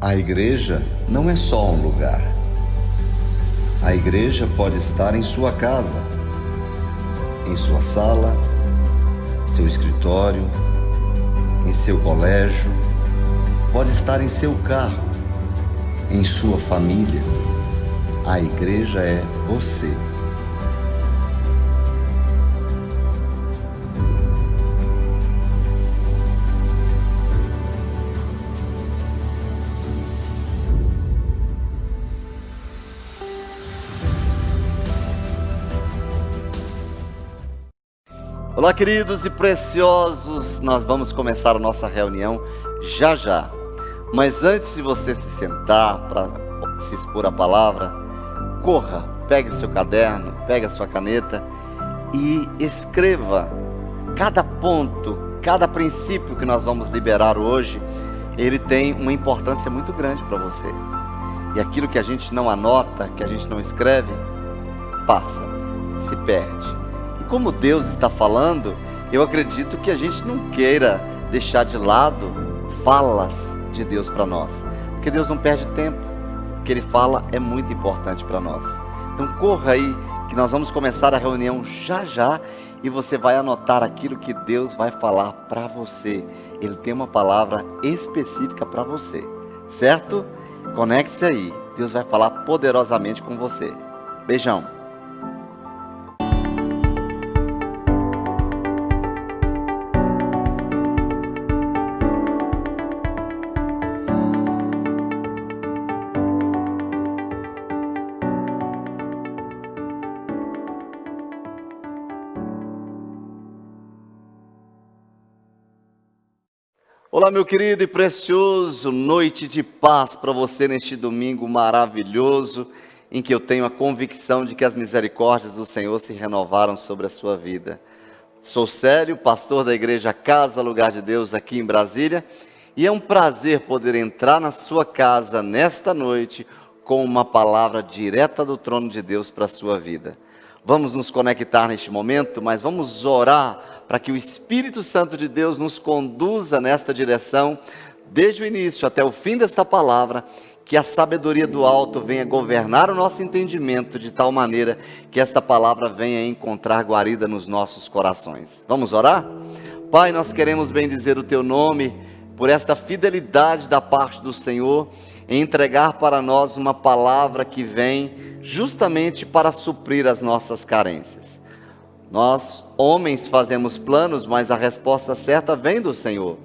A igreja não é só um lugar. A igreja pode estar em sua casa, em sua sala, seu escritório, em seu colégio, pode estar em seu carro, em sua família. A igreja é você. Olá, queridos e preciosos, nós vamos começar a nossa reunião já já. Mas antes de você se sentar para se expor a palavra, corra, pegue o seu caderno, pegue a sua caneta e escreva cada ponto, cada princípio que nós vamos liberar hoje. Ele tem uma importância muito grande para você. E aquilo que a gente não anota, que a gente não escreve, passa, se perde. Como Deus está falando, eu acredito que a gente não queira deixar de lado falas de Deus para nós, porque Deus não perde tempo. O que Ele fala é muito importante para nós. Então corra aí, que nós vamos começar a reunião já já, e você vai anotar aquilo que Deus vai falar para você. Ele tem uma palavra específica para você, certo? Conecte-se aí, Deus vai falar poderosamente com você. Beijão. Olá, meu querido e precioso, noite de paz para você neste domingo maravilhoso, em que eu tenho a convicção de que as misericórdias do Senhor se renovaram sobre a sua vida. Sou Célio, pastor da igreja Casa Lugar de Deus aqui em Brasília, e é um prazer poder entrar na sua casa nesta noite com uma palavra direta do trono de Deus para a sua vida. Vamos nos conectar neste momento, mas vamos orar para que o Espírito Santo de Deus nos conduza nesta direção, desde o início até o fim desta palavra, que a sabedoria do alto venha governar o nosso entendimento, de tal maneira que esta palavra venha encontrar guarida nos nossos corações. Vamos orar? Pai, nós queremos bendizer o Teu nome, por esta fidelidade da parte do Senhor, em entregar para nós uma palavra que vem justamente para suprir as nossas carências. Nós, homens, fazemos planos, mas a resposta certa vem do Senhor.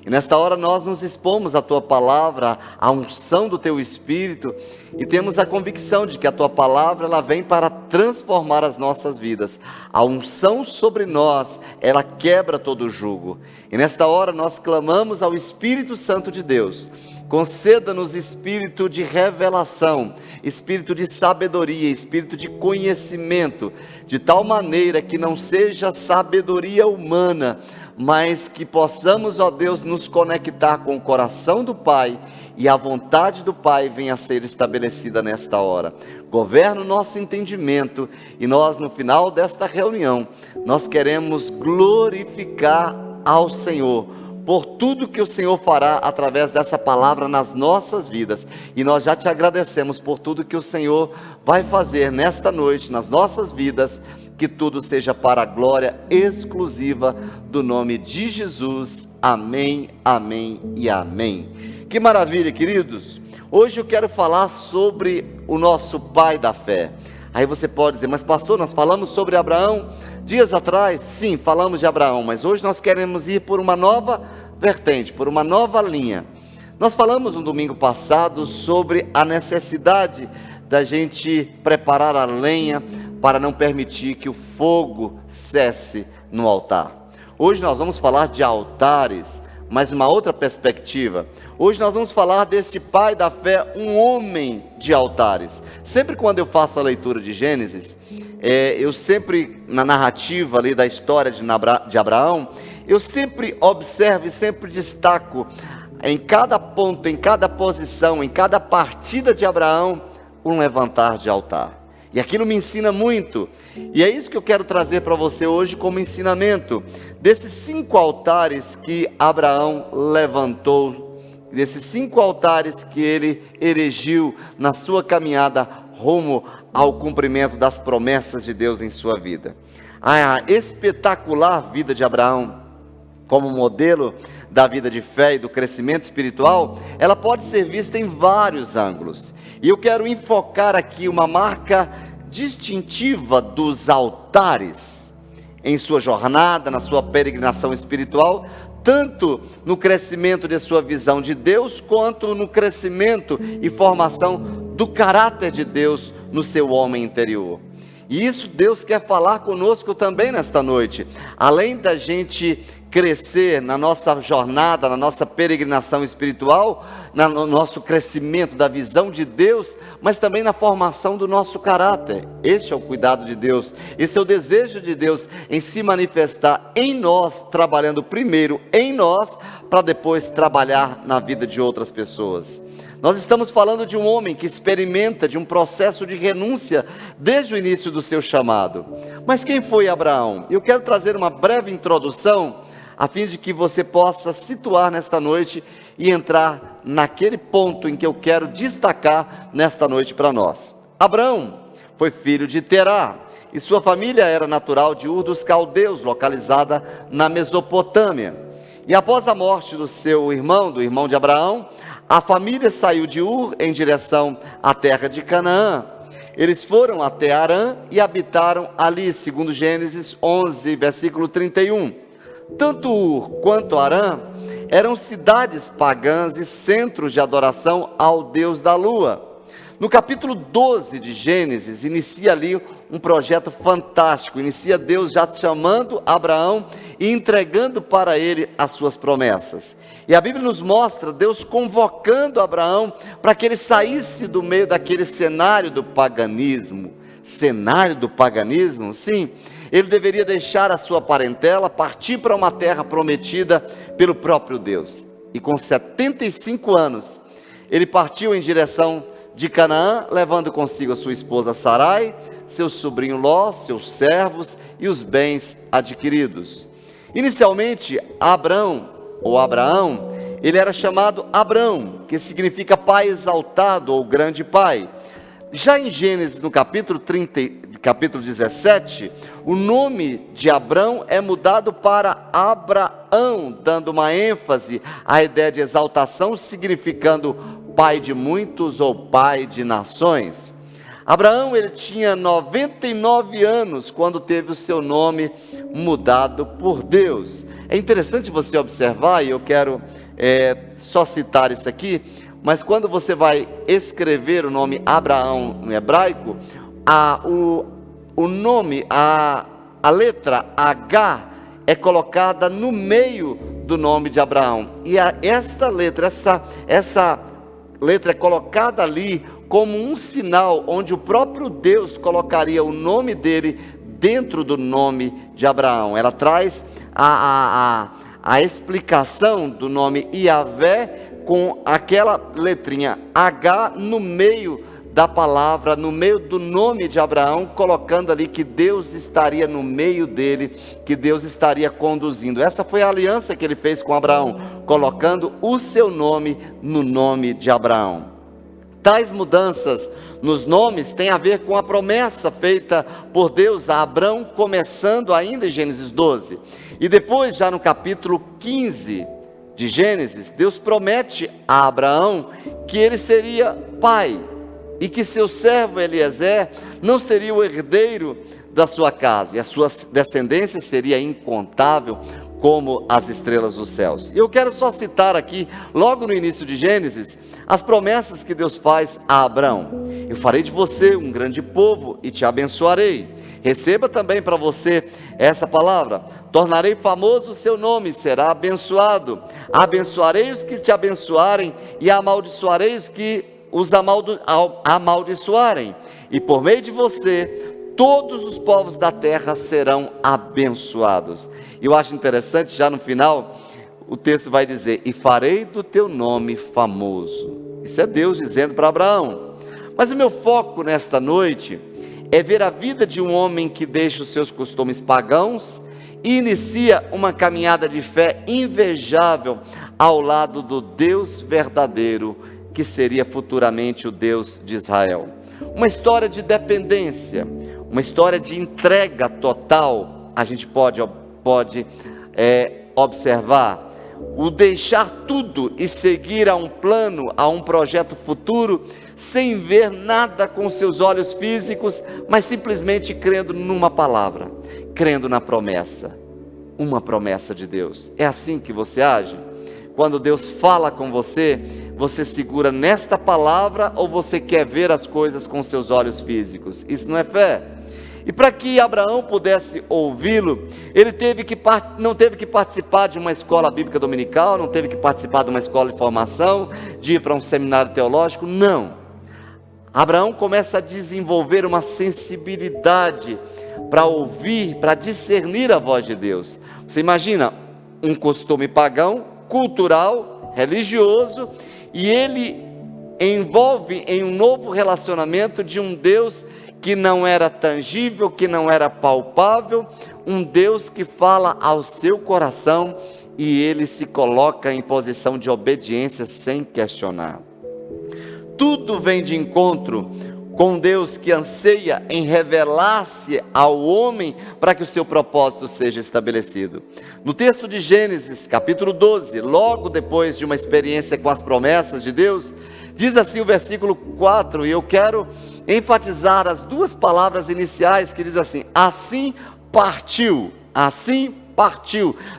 E nesta hora nós nos expomos à Tua palavra, à unção do Teu Espírito, e temos a convicção de que a Tua palavra ela vem para transformar as nossas vidas. A unção sobre nós, ela quebra todo o jugo. E nesta hora nós clamamos ao Espírito Santo de Deus. Conceda-nos espírito de revelação, espírito de sabedoria, espírito de conhecimento, de tal maneira que não seja sabedoria humana, mas que possamos, ó Deus, nos conectar com o coração do Pai, e a vontade do Pai venha a ser estabelecida nesta hora. Governa o nosso entendimento, e nós, no final desta reunião, nós queremos glorificar ao Senhor, por tudo que o Senhor fará através dessa palavra nas nossas vidas. E nós já te agradecemos por tudo que o Senhor vai fazer nesta noite, nas nossas vidas, que tudo seja para a glória exclusiva do nome de Jesus. Amém, amém e amém. Que maravilha, queridos! Hoje eu quero falar sobre o nosso pai da fé. Aí você pode dizer, mas pastor, nós falamos sobre Abraão dias atrás. Sim, falamos de Abraão, mas hoje nós queremos ir por uma nova vertente, por uma nova linha. Nós falamos no domingo passado sobre a necessidade da gente preparar a lenha para não permitir que o fogo cesse no altar. Hoje nós vamos falar de altares, mas uma outra perspectiva. Hoje nós vamos falar deste pai da fé, um homem de altares. Sempre quando eu faço a leitura de Gênesis, eu sempre, na narrativa ali da história de Abraão, eu sempre observo e sempre destaco, em cada ponto, em cada posição, em cada partida de Abraão, um levantar de altar. E aquilo me ensina muito, e é isso que eu quero trazer para você hoje como ensinamento, desses 5 altares que Abraão levantou desses 5 altares que ele erigiu na sua caminhada rumo ao cumprimento das promessas de Deus em sua vida. A espetacular vida de Abraão, como modelo da vida de fé e do crescimento espiritual, ela pode ser vista em vários ângulos. E eu quero enfocar aqui uma marca distintiva dos altares em sua jornada, na sua peregrinação espiritual, tanto no crescimento de sua visão de Deus, quanto no crescimento e formação do caráter de Deus no seu homem interior. E isso Deus quer falar conosco também nesta noite. Além da gente crescer na nossa jornada, na nossa peregrinação espiritual, no nosso crescimento da visão de Deus, mas também na formação do nosso caráter. Este é o cuidado de Deus, esse é o desejo de Deus em se manifestar em nós, trabalhando primeiro em nós, para depois trabalhar na vida de outras pessoas. Nós estamos falando de um homem que experimenta de um processo de renúncia desde o início do seu chamado. Mas quem foi Abraão? Eu quero trazer uma breve introdução, a fim de que você possa situar nesta noite e entrar naquele ponto em que eu quero destacar nesta noite para nós. Abraão foi filho de Terá, e sua família era natural de Ur dos Caldeus, localizada na Mesopotâmia. E após a morte do seu irmão, do irmão de Abraão, a família saiu de Ur em direção à terra de Canaã. Eles foram até Harã e habitaram ali, segundo Gênesis 11, versículo 31. Tanto Ur quanto Harã eram cidades pagãs e centros de adoração ao Deus da lua. No capítulo 12 de Gênesis, inicia ali um projeto fantástico. Inicia Deus já chamando Abraão e entregando para ele as suas promessas. E a Bíblia nos mostra Deus convocando Abraão para que ele saísse do meio daquele cenário do paganismo. Cenário do paganismo? Sim. Ele deveria deixar a sua parentela, partir para uma terra prometida pelo próprio Deus. E com 75 anos, ele partiu em direção de Canaã, levando consigo a sua esposa Sarai, seu sobrinho Ló, seus servos e os bens adquiridos. Inicialmente, Abraão, ele era chamado Abrão, que significa pai exaltado ou grande pai. Já em Gênesis, no capítulo 17, o nome de Abrão é mudado para Abraão, dando uma ênfase à ideia de exaltação, significando pai de muitos ou pai de nações. Abraão, ele tinha 99 anos quando teve o seu nome mudado por Deus. É interessante você observar, e eu quero só citar isso aqui, mas quando você vai escrever o nome Abraão no hebraico, o nome, a letra H é colocada no meio do nome de Abraão. E essa letra é colocada ali como um sinal onde o próprio Deus colocaria o nome dele dentro do nome de Abraão. Ela traz a explicação do nome Iavé com aquela letrinha H no meio da palavra, no meio do nome de Abraão, colocando ali que Deus estaria no meio dele, que Deus estaria conduzindo. Essa foi a aliança que ele fez com Abraão, colocando o seu nome no nome de Abraão. Tais mudanças nos nomes têm a ver com a promessa feita por Deus a Abraão, começando ainda em Gênesis 12. E depois, já no capítulo 15 de Gênesis, Deus promete a Abraão que ele seria pai, e que seu servo Eliezer não seria o herdeiro da sua casa, e a sua descendência seria incontável como as estrelas dos céus. E eu quero só citar aqui, logo no início de Gênesis, as promessas que Deus faz a Abraão. Eu farei de você um grande povo e te abençoarei. Receba também para você essa palavra: tornarei famoso o seu nome, será abençoado. Abençoarei os que te abençoarem e amaldiçoarei os que os amaldiçoarem. E por meio de você, todos os povos da terra serão abençoados. E eu acho interessante, já no final, o texto vai dizer: e farei do teu nome famoso. Isso é Deus dizendo para Abraão. Mas o meu foco nesta noite é ver a vida de um homem que deixa os seus costumes pagãos e inicia uma caminhada de fé invejável ao lado do Deus verdadeiro, que seria futuramente o Deus de Israel. Uma história de dependência, uma história de entrega total. A gente pode observar o deixar tudo e seguir a um plano, a um projeto futuro, sem ver nada com seus olhos físicos, mas simplesmente crendo numa palavra, crendo na promessa, uma promessa de Deus. É assim que você age? Quando Deus fala com você, você segura nesta palavra ou você quer ver as coisas com seus olhos físicos? Isso não é fé. E para que Abraão pudesse ouvi-lo, ele não teve que participar de uma escola bíblica dominical, não teve que participar de uma escola de formação, de ir para um seminário teológico, não. Abraão começa a desenvolver uma sensibilidade para ouvir, para discernir a voz de Deus. Você imagina um costume pagão, cultural, religioso, e ele envolve em um novo relacionamento de um Deus que não era tangível, que não era palpável, um Deus que fala ao seu coração e ele se coloca em posição de obediência sem questionar. Tudo vem de encontro com Deus que anseia em revelar-se ao homem para que o seu propósito seja estabelecido. No texto de Gênesis, capítulo 12, logo depois de uma experiência com as promessas de Deus, diz assim o versículo 4, e eu quero enfatizar as duas palavras iniciais que diz assim: assim partiu,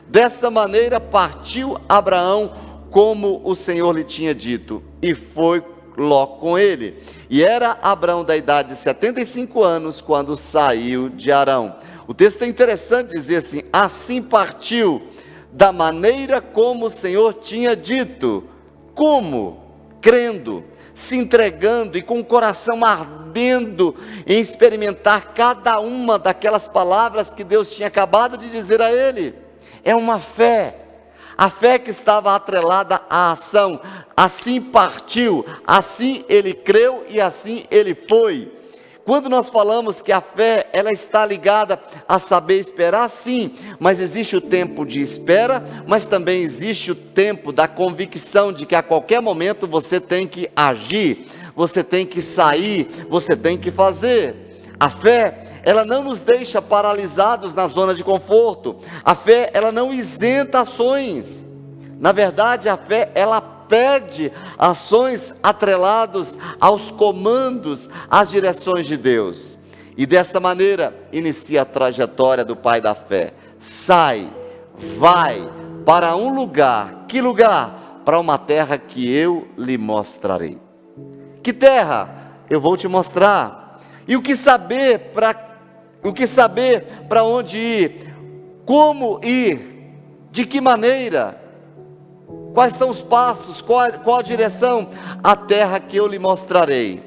dessa maneira partiu Abraão como o Senhor lhe tinha dito, e foi Ló com ele, e era Abraão da idade de 75 anos quando saiu de Harã. O texto é interessante dizer assim: assim partiu, da maneira como o Senhor tinha dito. Como? Crendo, se entregando e com o coração ardendo em experimentar cada uma daquelas palavras que Deus tinha acabado de dizer a ele. É uma fé, a fé que estava atrelada à ação. Assim partiu, assim ele creu e assim ele foi. Quando nós falamos que a fé, ela está ligada a saber esperar, sim, mas existe o tempo de espera, mas também existe o tempo da convicção de que a qualquer momento você tem que agir, você tem que sair, você tem que fazer. A fé, ela não nos deixa paralisados na zona de conforto. A fé, ela não isenta ações. Na verdade, a fé, ela pede ações atreladas aos comandos, às direções de Deus. E dessa maneira, inicia a trajetória do pai da fé. Sai, vai para um lugar. Que lugar? Para uma terra que eu lhe mostrarei. Que terra? Eu vou te mostrar. E o que saber para onde ir? Como ir? De que maneira? Quais são os passos? Qual a direção? A terra que eu lhe mostrarei.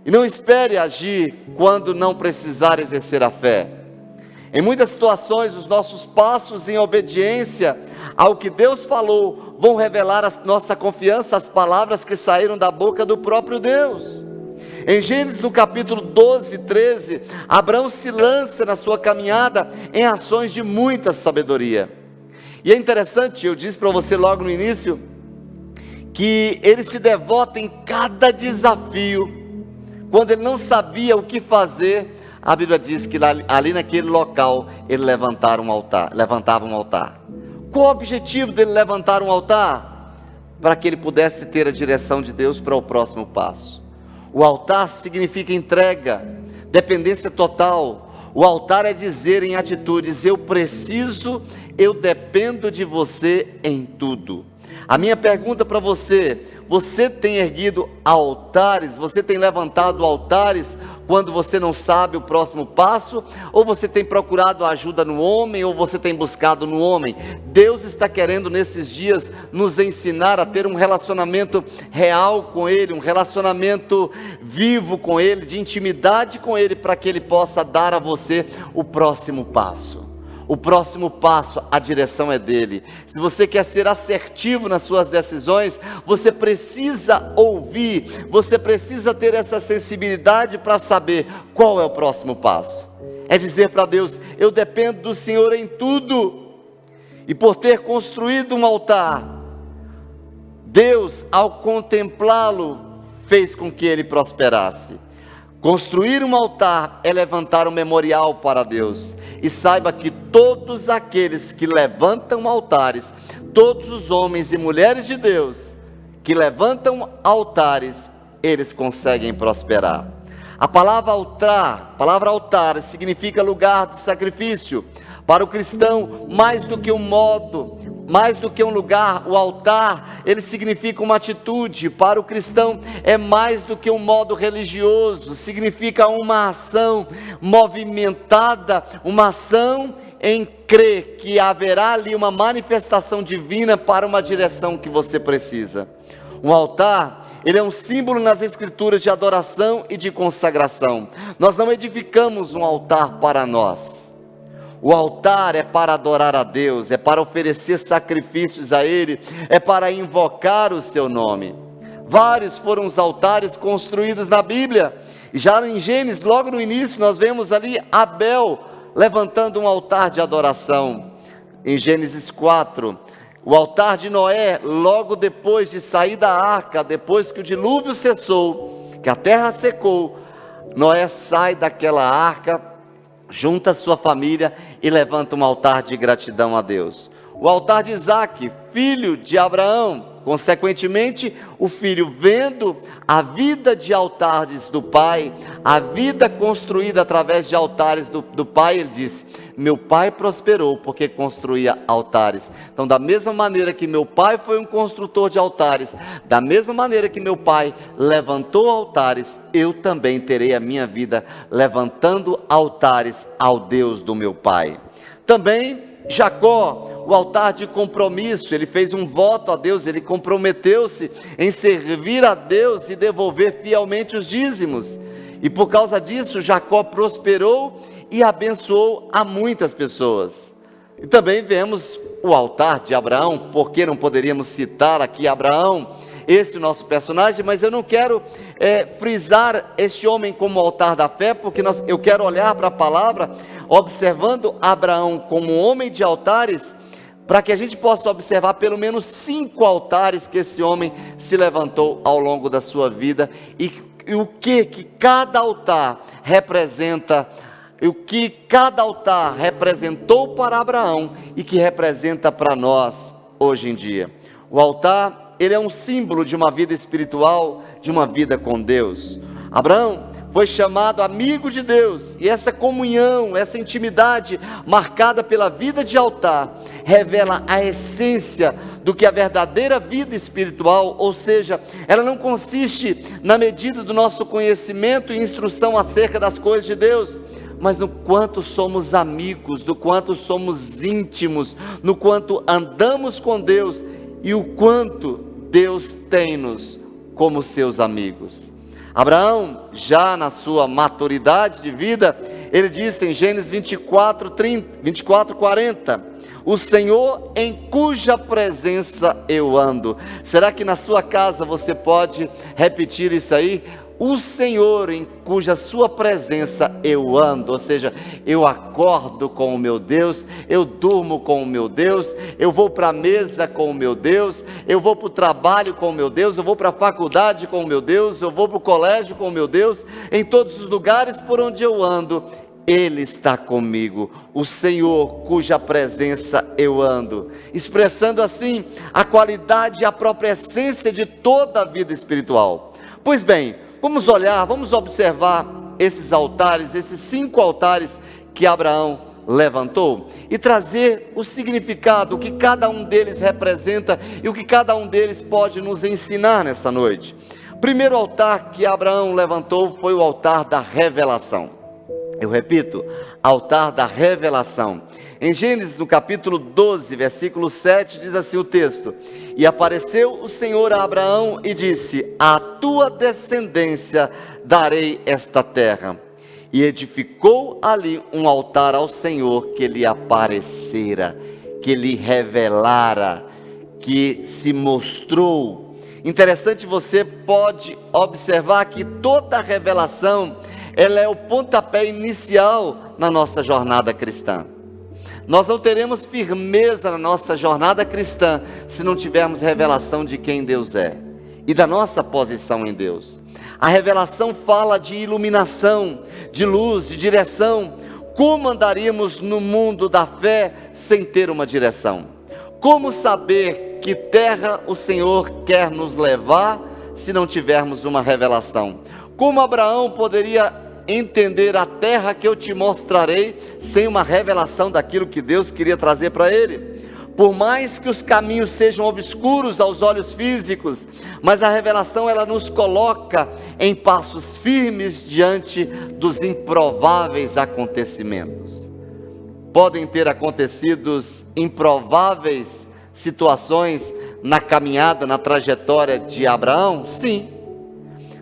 E não espere agir quando não precisar exercer a fé. Em muitas situações, os nossos passos em obediência ao que Deus falou vão revelar a nossa confiança, as palavras que saíram da boca do próprio Deus. Em Gênesis, no capítulo 12, 13, Abraão se lança na sua caminhada em ações de muita sabedoria. E é interessante, eu disse para você logo no início, que ele se devota em cada desafio. Quando ele não sabia o que fazer, a Bíblia diz que ali naquele local, ele levantava um altar. Qual o objetivo dele levantar um altar? Para que ele pudesse ter a direção de Deus para o próximo passo. O altar significa entrega, dependência total. O altar é dizer em atitudes: eu dependo de você em tudo. A minha pergunta para você: você tem erguido altares, você tem levantado altares quando você não sabe o próximo passo? Ou você tem procurado ajuda no homem, ou você tem buscado no homem? Deus está querendo nesses dias nos ensinar a ter um relacionamento real com Ele, um relacionamento vivo com Ele, de intimidade com Ele, para que Ele possa dar a você o próximo passo. O próximo passo, a direção é dele. Se você quer ser assertivo nas suas decisões, você precisa ouvir, você precisa ter essa sensibilidade para saber qual é o próximo passo. É dizer para Deus: eu dependo do Senhor em tudo. E por ter construído um altar, Deus, ao contemplá-lo, fez com que ele prosperasse. Construir um altar é levantar um memorial para Deus. E saiba que todos aqueles que levantam altares, todos os homens e mulheres de Deus que levantam altares, eles conseguem prosperar. A palavra altar significa lugar de sacrifício. Para o cristão, mais do que um lugar, o altar, ele significa uma atitude. Para o cristão, é mais do que um modo religioso, significa uma ação movimentada, uma ação em crer que haverá ali uma manifestação divina para uma direção que você precisa. Um altar, ele é um símbolo nas escrituras de adoração e de consagração. Nós não edificamos um altar para nós. O altar é para adorar a Deus, é para oferecer sacrifícios a Ele, é para invocar o seu nome. Vários foram os altares construídos na Bíblia. E já em Gênesis, logo no início, nós vemos ali Abel levantando um altar de adoração. Em Gênesis 4, o altar de Noé, logo depois de sair da arca, depois que o dilúvio cessou, que a terra secou, Noé sai daquela arca, junta sua família e levanta um altar de gratidão a Deus. O altar de Isaque, filho de Abraão, consequentemente, o filho vendo a vida de altares do pai, a vida construída através de altares do pai, ele disse: meu pai prosperou porque construía altares. Então, da mesma maneira que meu pai foi um construtor de altares, da mesma maneira que meu pai levantou altares, eu também terei a minha vida levantando altares ao Deus do meu pai. Também Jacó, o altar de compromisso, ele fez um voto a Deus, ele comprometeu-se em servir a Deus e devolver fielmente os dízimos. E por causa disso, Jacó prosperou e abençoou a muitas pessoas. E também vemos o altar de Abraão. Porque não poderíamos citar aqui Abraão, esse nosso personagem, mas eu não quero frisar este homem como altar da fé, porque eu quero olhar para a palavra, observando Abraão como um homem de altares, para que a gente possa observar pelo menos 5 altares que esse homem se levantou ao longo da sua vida, e o que cada altar representa, o que cada altar representou para Abraão e que representa para nós hoje em dia. O altar, ele é um símbolo de uma vida espiritual, de uma vida com Deus. Abraão foi chamado amigo de Deus, e essa comunhão, essa intimidade marcada pela vida de altar, revela a essência do que é a verdadeira vida espiritual, ou seja, ela não consiste na medida do nosso conhecimento e instrução acerca das coisas de Deus, mas no quanto somos amigos, no quanto somos íntimos, no quanto andamos com Deus e o quanto Deus tem-nos como seus amigos. Abraão, já na sua maturidade de vida, ele disse em Gênesis 24:40, o Senhor em cuja presença eu ando. Será que na sua casa você pode repetir isso aí? O Senhor em cuja sua presença eu ando, ou seja, eu acordo com o meu Deus, eu durmo com o meu Deus, eu vou para a mesa com o meu Deus, eu vou para o trabalho com o meu Deus, eu vou para a faculdade com o meu Deus, eu vou para o colégio com o meu Deus, em todos os lugares por onde eu ando, Ele está comigo, o Senhor cuja presença eu ando, expressando assim a qualidade e a própria essência de toda a vida espiritual. Pois bem, vamos olhar, vamos observar esses altares, esses 5 altares que Abraão levantou, e trazer o significado, o que cada um deles representa e o que cada um deles pode nos ensinar nessa noite. O primeiro altar que Abraão levantou foi o altar da revelação. Eu repito, altar da revelação. Em Gênesis, no capítulo 12, versículo 7, diz assim o texto: e apareceu o Senhor a Abraão e disse: à tua descendência darei esta terra. E edificou ali um altar ao Senhor que lhe aparecera, que lhe revelara, que se mostrou. Interessante, você pode observar que toda a revelação, ela é o pontapé inicial na nossa jornada cristã. Nós não teremos firmeza na nossa jornada cristã se não tivermos revelação de quem Deus é e da nossa posição em Deus. A revelação fala de iluminação, de luz, de direção. Como andaríamos no mundo da fé sem ter uma direção? Como saber que terra o Senhor quer nos levar se não tivermos uma revelação? Como Abraão poderia entender a terra que eu te mostrarei sem uma revelação daquilo que Deus queria trazer para ele? Por mais que os caminhos sejam obscuros aos olhos físicos, mas a revelação ela nos coloca em passos firmes diante dos improváveis acontecimentos. Podem ter acontecido improváveis situações na caminhada, na trajetória de Abraão? Sim.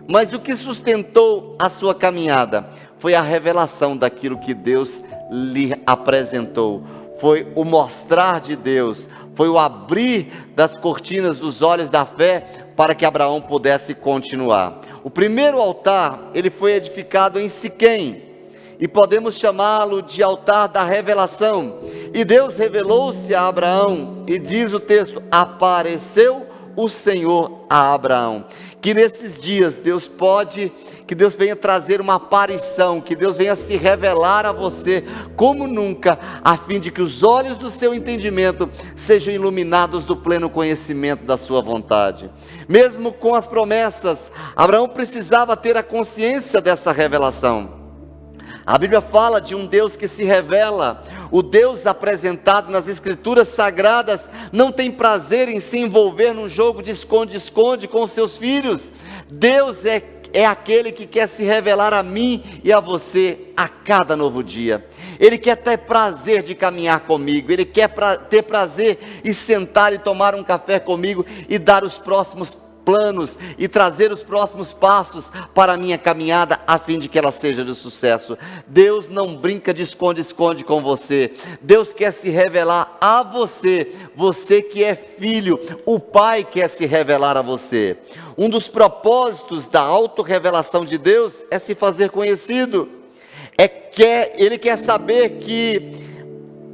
Mas o que sustentou a sua caminhada foi a revelação daquilo que Deus lhe apresentou. Foi o mostrar de Deus, foi o abrir das cortinas dos olhos da fé para que Abraão pudesse continuar. O primeiro altar, ele foi edificado em Siquém, e podemos chamá-lo de altar da revelação. E Deus revelou-se a Abraão, e diz o texto, apareceu o Senhor a Abraão. Que nesses dias que Deus venha trazer uma aparição, que Deus venha se revelar a você como nunca, a fim de que os olhos do seu entendimento sejam iluminados do pleno conhecimento da sua vontade. Mesmo com as promessas, Abraão precisava ter a consciência dessa revelação. A Bíblia fala de um Deus que se revela. O Deus apresentado nas Escrituras Sagradas não tem prazer em se envolver num jogo de esconde-esconde com os seus filhos. Deus é aquele que quer se revelar a mim e a você a cada novo dia. Ele quer ter prazer de caminhar comigo. Ele quer ter prazer em sentar e tomar um café comigo e dar os próximos planos e trazer os próximos passos para a minha caminhada, a fim de que ela seja de sucesso. Deus não brinca de esconde-esconde com você. Deus quer se revelar a você, você que é filho, o Pai quer se revelar a você. Um dos propósitos da autorrevelação de Deus é se fazer conhecido. Ele quer saber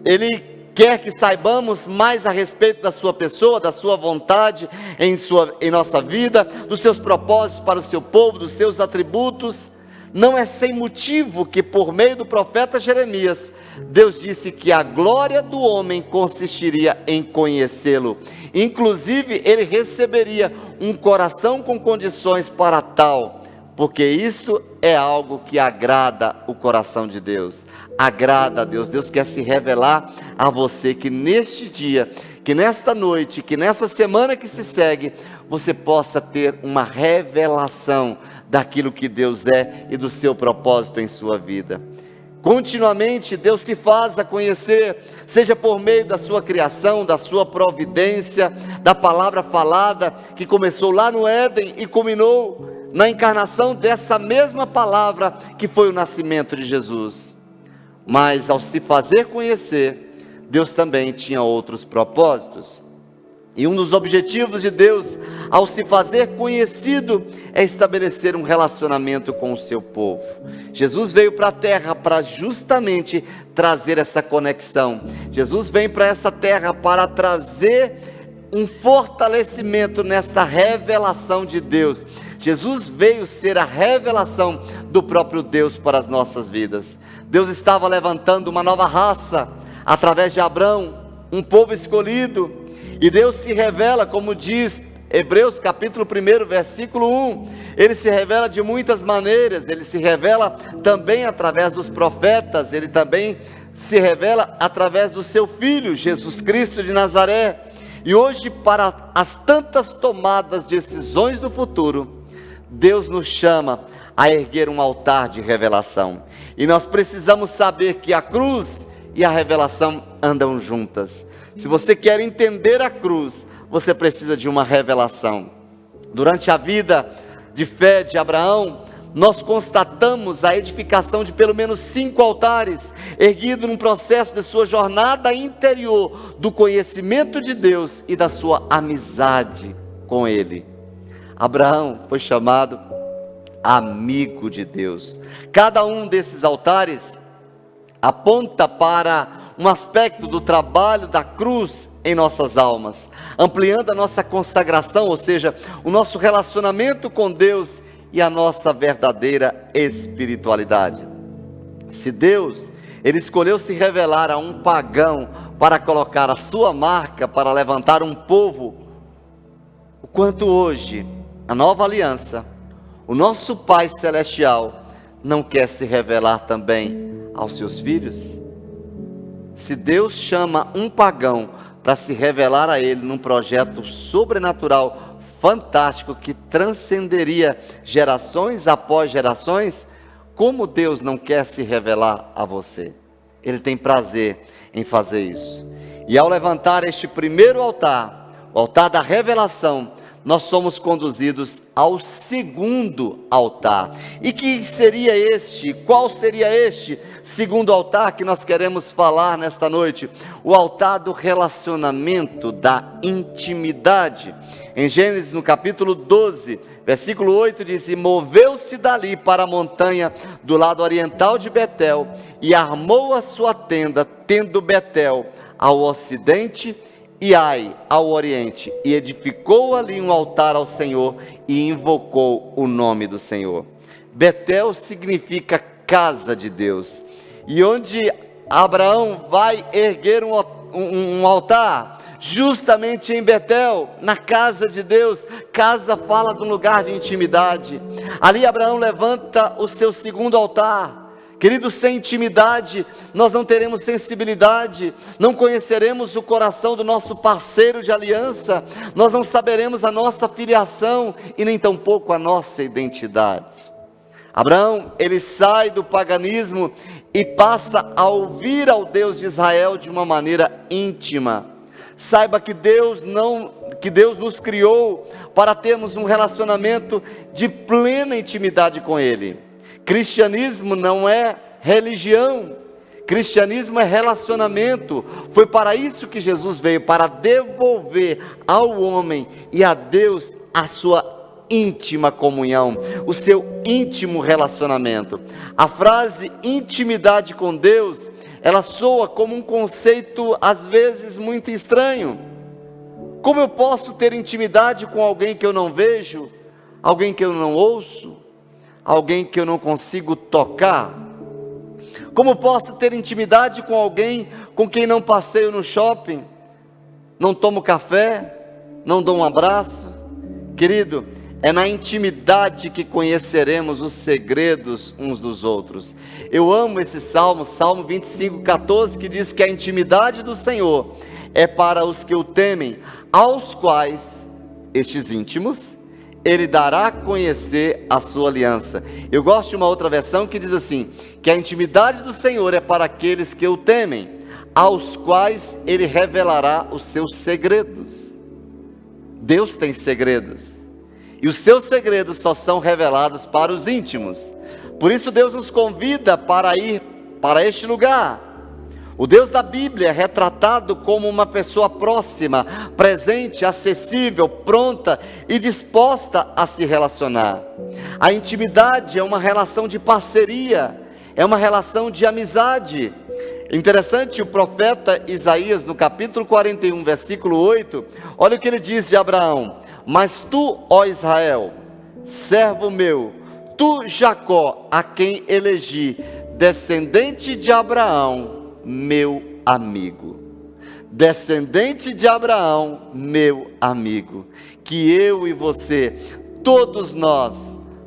Ele quer que saibamos mais a respeito da sua pessoa, da sua vontade em nossa vida, dos seus propósitos para o seu povo, dos seus atributos. Não é sem motivo que por meio do profeta Jeremias, Deus disse que a glória do homem consistiria em conhecê-lo. Inclusive, ele receberia um coração com condições para tal, porque isto é algo que agrada o coração de Deus. Agrada a Deus. Deus quer se revelar a você, que neste dia, que nesta noite, que nessa semana que se segue, você possa ter uma revelação daquilo que Deus é e do seu propósito em sua vida. Continuamente Deus se faz a conhecer, seja por meio da sua criação, da sua providência, da palavra falada, que começou lá no Éden e culminou na encarnação dessa mesma palavra, que foi o nascimento de Jesus. Mas ao se fazer conhecer, Deus também tinha outros propósitos. E um dos objetivos de Deus, ao se fazer conhecido, é estabelecer um relacionamento com o seu povo. Jesus veio para a terra para justamente trazer essa conexão. Jesus vem para essa terra para trazer um fortalecimento nessa revelação de Deus. Jesus veio ser a revelação do próprio Deus para as nossas vidas. Deus estava levantando uma nova raça, através de Abraão, um povo escolhido. E Deus se revela, como diz Hebreus capítulo 1, versículo 1. Ele se revela de muitas maneiras. Ele se revela também através dos profetas. Ele também se revela através do seu Filho, Jesus Cristo de Nazaré. E hoje, para as tantas tomadas de decisões do futuro, Deus nos chama a erguer um altar de revelação. E nós precisamos saber que a cruz e a revelação andam juntas. Se você quer entender a cruz, você precisa de uma revelação. Durante a vida de fé de Abraão, nós constatamos a edificação de pelo menos 5 altares, erguido num processo de sua jornada interior, do conhecimento de Deus e da sua amizade com Ele. Abraão foi chamado amigo de Deus. Cada um desses altares aponta para um aspecto do trabalho da cruz em nossas almas, ampliando a nossa consagração, ou seja, o nosso relacionamento com Deus e a nossa verdadeira espiritualidade. Se Deus, Ele escolheu se revelar a um pagão para colocar a sua marca, para levantar um povo, o quanto hoje, a nova aliança, o nosso Pai Celestial não quer se revelar também aos seus filhos? Se Deus chama um pagão para se revelar a Ele num projeto sobrenatural, fantástico, que transcenderia gerações após gerações, como Deus não quer se revelar a você? Ele tem prazer em fazer isso. E ao levantar este primeiro altar, o altar da revelação, nós somos conduzidos ao segundo altar. E que seria este? Qual seria este segundo altar que nós queremos falar nesta noite? O altar do relacionamento, da intimidade. Em Gênesis, no capítulo 12, versículo 8, diz: E moveu-se dali para a montanha do lado oriental de Betel, e armou a sua tenda, tendo Betel ao ocidente e Ai ao oriente, e edificou ali um altar ao Senhor, e invocou o nome do Senhor. Betel significa casa de Deus, e onde Abraão vai erguer um altar, justamente em Betel, na casa de Deus. Casa fala de um lugar de intimidade. Ali Abraão levanta o seu segundo altar. Queridos, sem intimidade, nós não teremos sensibilidade, não conheceremos o coração do nosso parceiro de aliança, nós não saberemos a nossa filiação e nem tampouco a nossa identidade. Abraão, ele sai do paganismo e passa a ouvir ao Deus de Israel de uma maneira íntima. Saiba que Deus nos criou para termos um relacionamento de plena intimidade com Ele. Cristianismo não é religião, cristianismo é relacionamento. Foi para isso que Jesus veio, para devolver ao homem e a Deus a sua íntima comunhão, o seu íntimo relacionamento. A frase intimidade com Deus, ela soa como um conceito às vezes muito estranho. Como eu posso ter intimidade com alguém que eu não vejo, alguém que eu não ouço, alguém que eu não consigo tocar? Como posso ter intimidade com alguém com quem não passeio no shopping, não tomo café, não dou um abraço? Querido, é na intimidade que conheceremos os segredos uns dos outros. Eu amo esse salmo, Salmo 25:14, que diz que a intimidade do Senhor é para os que o temem, aos quais, estes íntimos, Ele dará a conhecer a sua aliança. Eu gosto de uma outra versão que diz assim, que a intimidade do Senhor é para aqueles que o temem, aos quais Ele revelará os seus segredos. Deus tem segredos, e os seus segredos só são revelados para os íntimos. Por isso Deus nos convida para ir para este lugar. O Deus da Bíblia é retratado como uma pessoa próxima, presente, acessível, pronta e disposta a se relacionar. A intimidade é uma relação de parceria, é uma relação de amizade. Interessante, o profeta Isaías, no capítulo 41, versículo 8, olha o que ele diz de Abraão: Mas tu, ó Israel, servo meu, tu Jacó, a quem elegi, descendente de Abraão, meu amigo. Descendente de Abraão, meu amigo. Que eu e você, todos nós,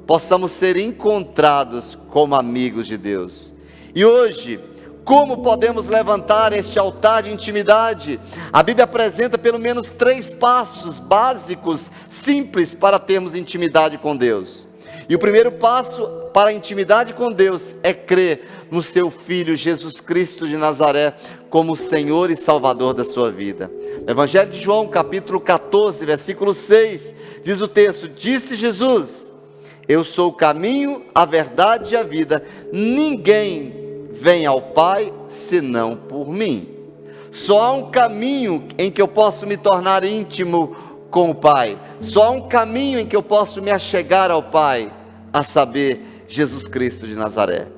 possamos ser encontrados como amigos de Deus. E hoje, como podemos levantar este altar de intimidade? A Bíblia apresenta pelo menos 3 passos básicos, simples, para termos intimidade com Deus. E o primeiro passo para a intimidade com Deus é crer no seu Filho Jesus Cristo de Nazaré como Senhor e Salvador da sua vida. No Evangelho de João, capítulo 14, versículo 6, diz o texto: Disse Jesus: Eu sou o caminho, a verdade e a vida. Ninguém vem ao Pai senão por mim. Só há um caminho em que eu posso me tornar íntimo com o Pai. Só há um caminho em que eu posso me achegar ao Pai, a saber, Jesus Cristo de Nazaré.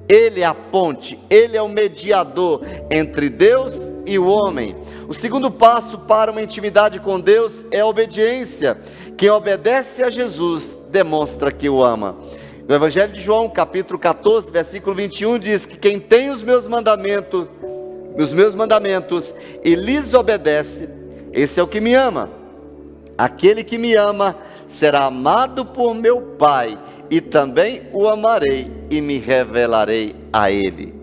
Ele é a ponte, Ele é o mediador entre Deus e o homem. O segundo passo para uma intimidade com Deus é a obediência. Quem obedece a Jesus demonstra que o ama. No Evangelho de João, capítulo 14, versículo 21, diz que quem tem os meus mandamentos e lhes obedece, esse é o que me ama. Aquele que me ama será amado por meu Pai, e também o amarei e me revelarei a ele.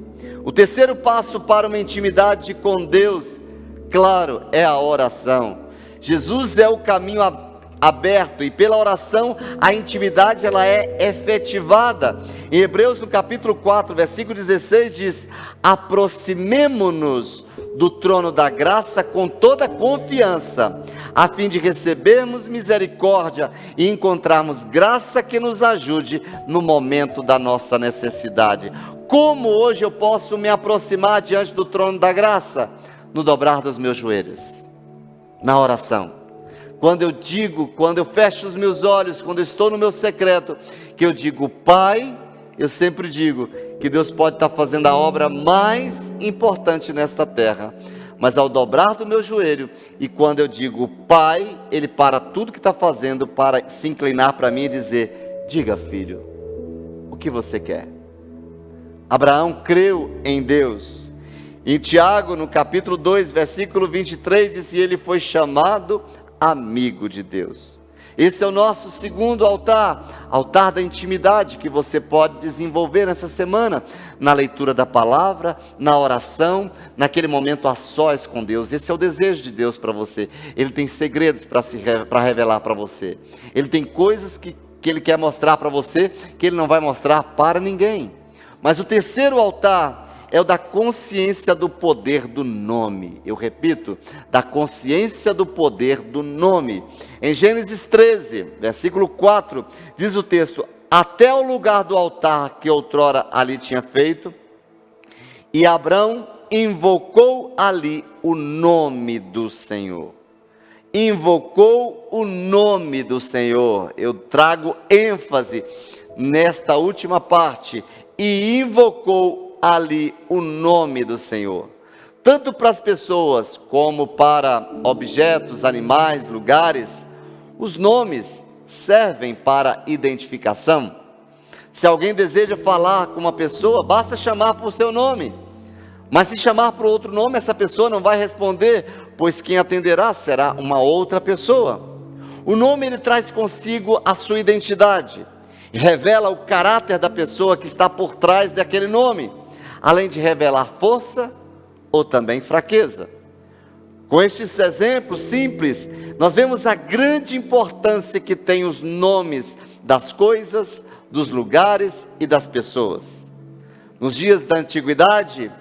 O terceiro passo para uma intimidade com Deus, claro, é a oração. Jesus é o caminho aberto, e pela oração a intimidade ela é efetivada. Em Hebreus, no capítulo 4, versículo 16, diz: aproximemo-nos do trono da graça com toda confiança, a fim de recebermos misericórdia e encontrarmos graça que nos ajude no momento da nossa necessidade. Como hoje eu posso me aproximar diante do trono da graça? No dobrar dos meus joelhos, na oração. Quando eu fecho os meus olhos, quando eu estou no meu secreto, que eu digo Pai, eu sempre digo que Deus pode estar fazendo a obra mais importante nesta terra, mas ao dobrar do meu joelho, e quando eu digo Pai, Ele para tudo que está fazendo para se inclinar para mim e dizer: diga, filho, o que você quer? Abraão creu em Deus. Em Tiago, no capítulo 2, versículo 23, diz que ele foi chamado amigo de Deus. Esse é o nosso segundo altar, altar da intimidade, que você pode desenvolver nessa semana, na leitura da palavra, na oração, naquele momento a sós com Deus. Esse é o desejo de Deus para você. Ele tem segredos para revelar para você. Ele tem coisas que Ele quer mostrar para você, que Ele não vai mostrar para ninguém. Mas o terceiro altar é o da consciência do poder do nome. Eu repito, da consciência do poder do nome. Em Gênesis 13, versículo 4, diz o texto: até o lugar do altar que outrora ali tinha feito, e Abrão invocou ali o nome do Senhor. Invocou o nome do Senhor. Eu trago ênfase nesta última parte. E invocou ali o nome do Senhor, tanto para as pessoas como para objetos, animais, lugares. Os nomes servem para identificação. Se alguém deseja falar com uma pessoa, basta chamar por seu nome, mas se chamar por outro nome, essa pessoa não vai responder, pois quem atenderá será uma outra pessoa. O nome, ele traz consigo a sua identidade, revela o caráter da pessoa que está por trás daquele nome, além de revelar força ou também fraqueza. Com estes exemplos simples, nós vemos a grande importância que tem os nomes das coisas, dos lugares e das pessoas. Nos dias da antiguidade,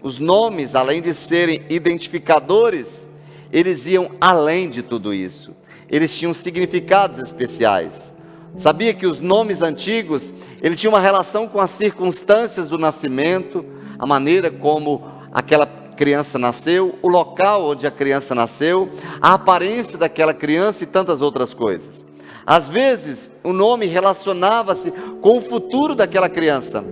os nomes, além de serem identificadores, eles iam além de tudo isso. Eles tinham significados especiais. Sabia que os nomes antigos, eles tinham uma relação com as circunstâncias do nascimento, a maneira como aquela criança nasceu, o local onde a criança nasceu, a aparência daquela criança e tantas outras coisas. Às vezes, o nome relacionava-se com o futuro daquela criança.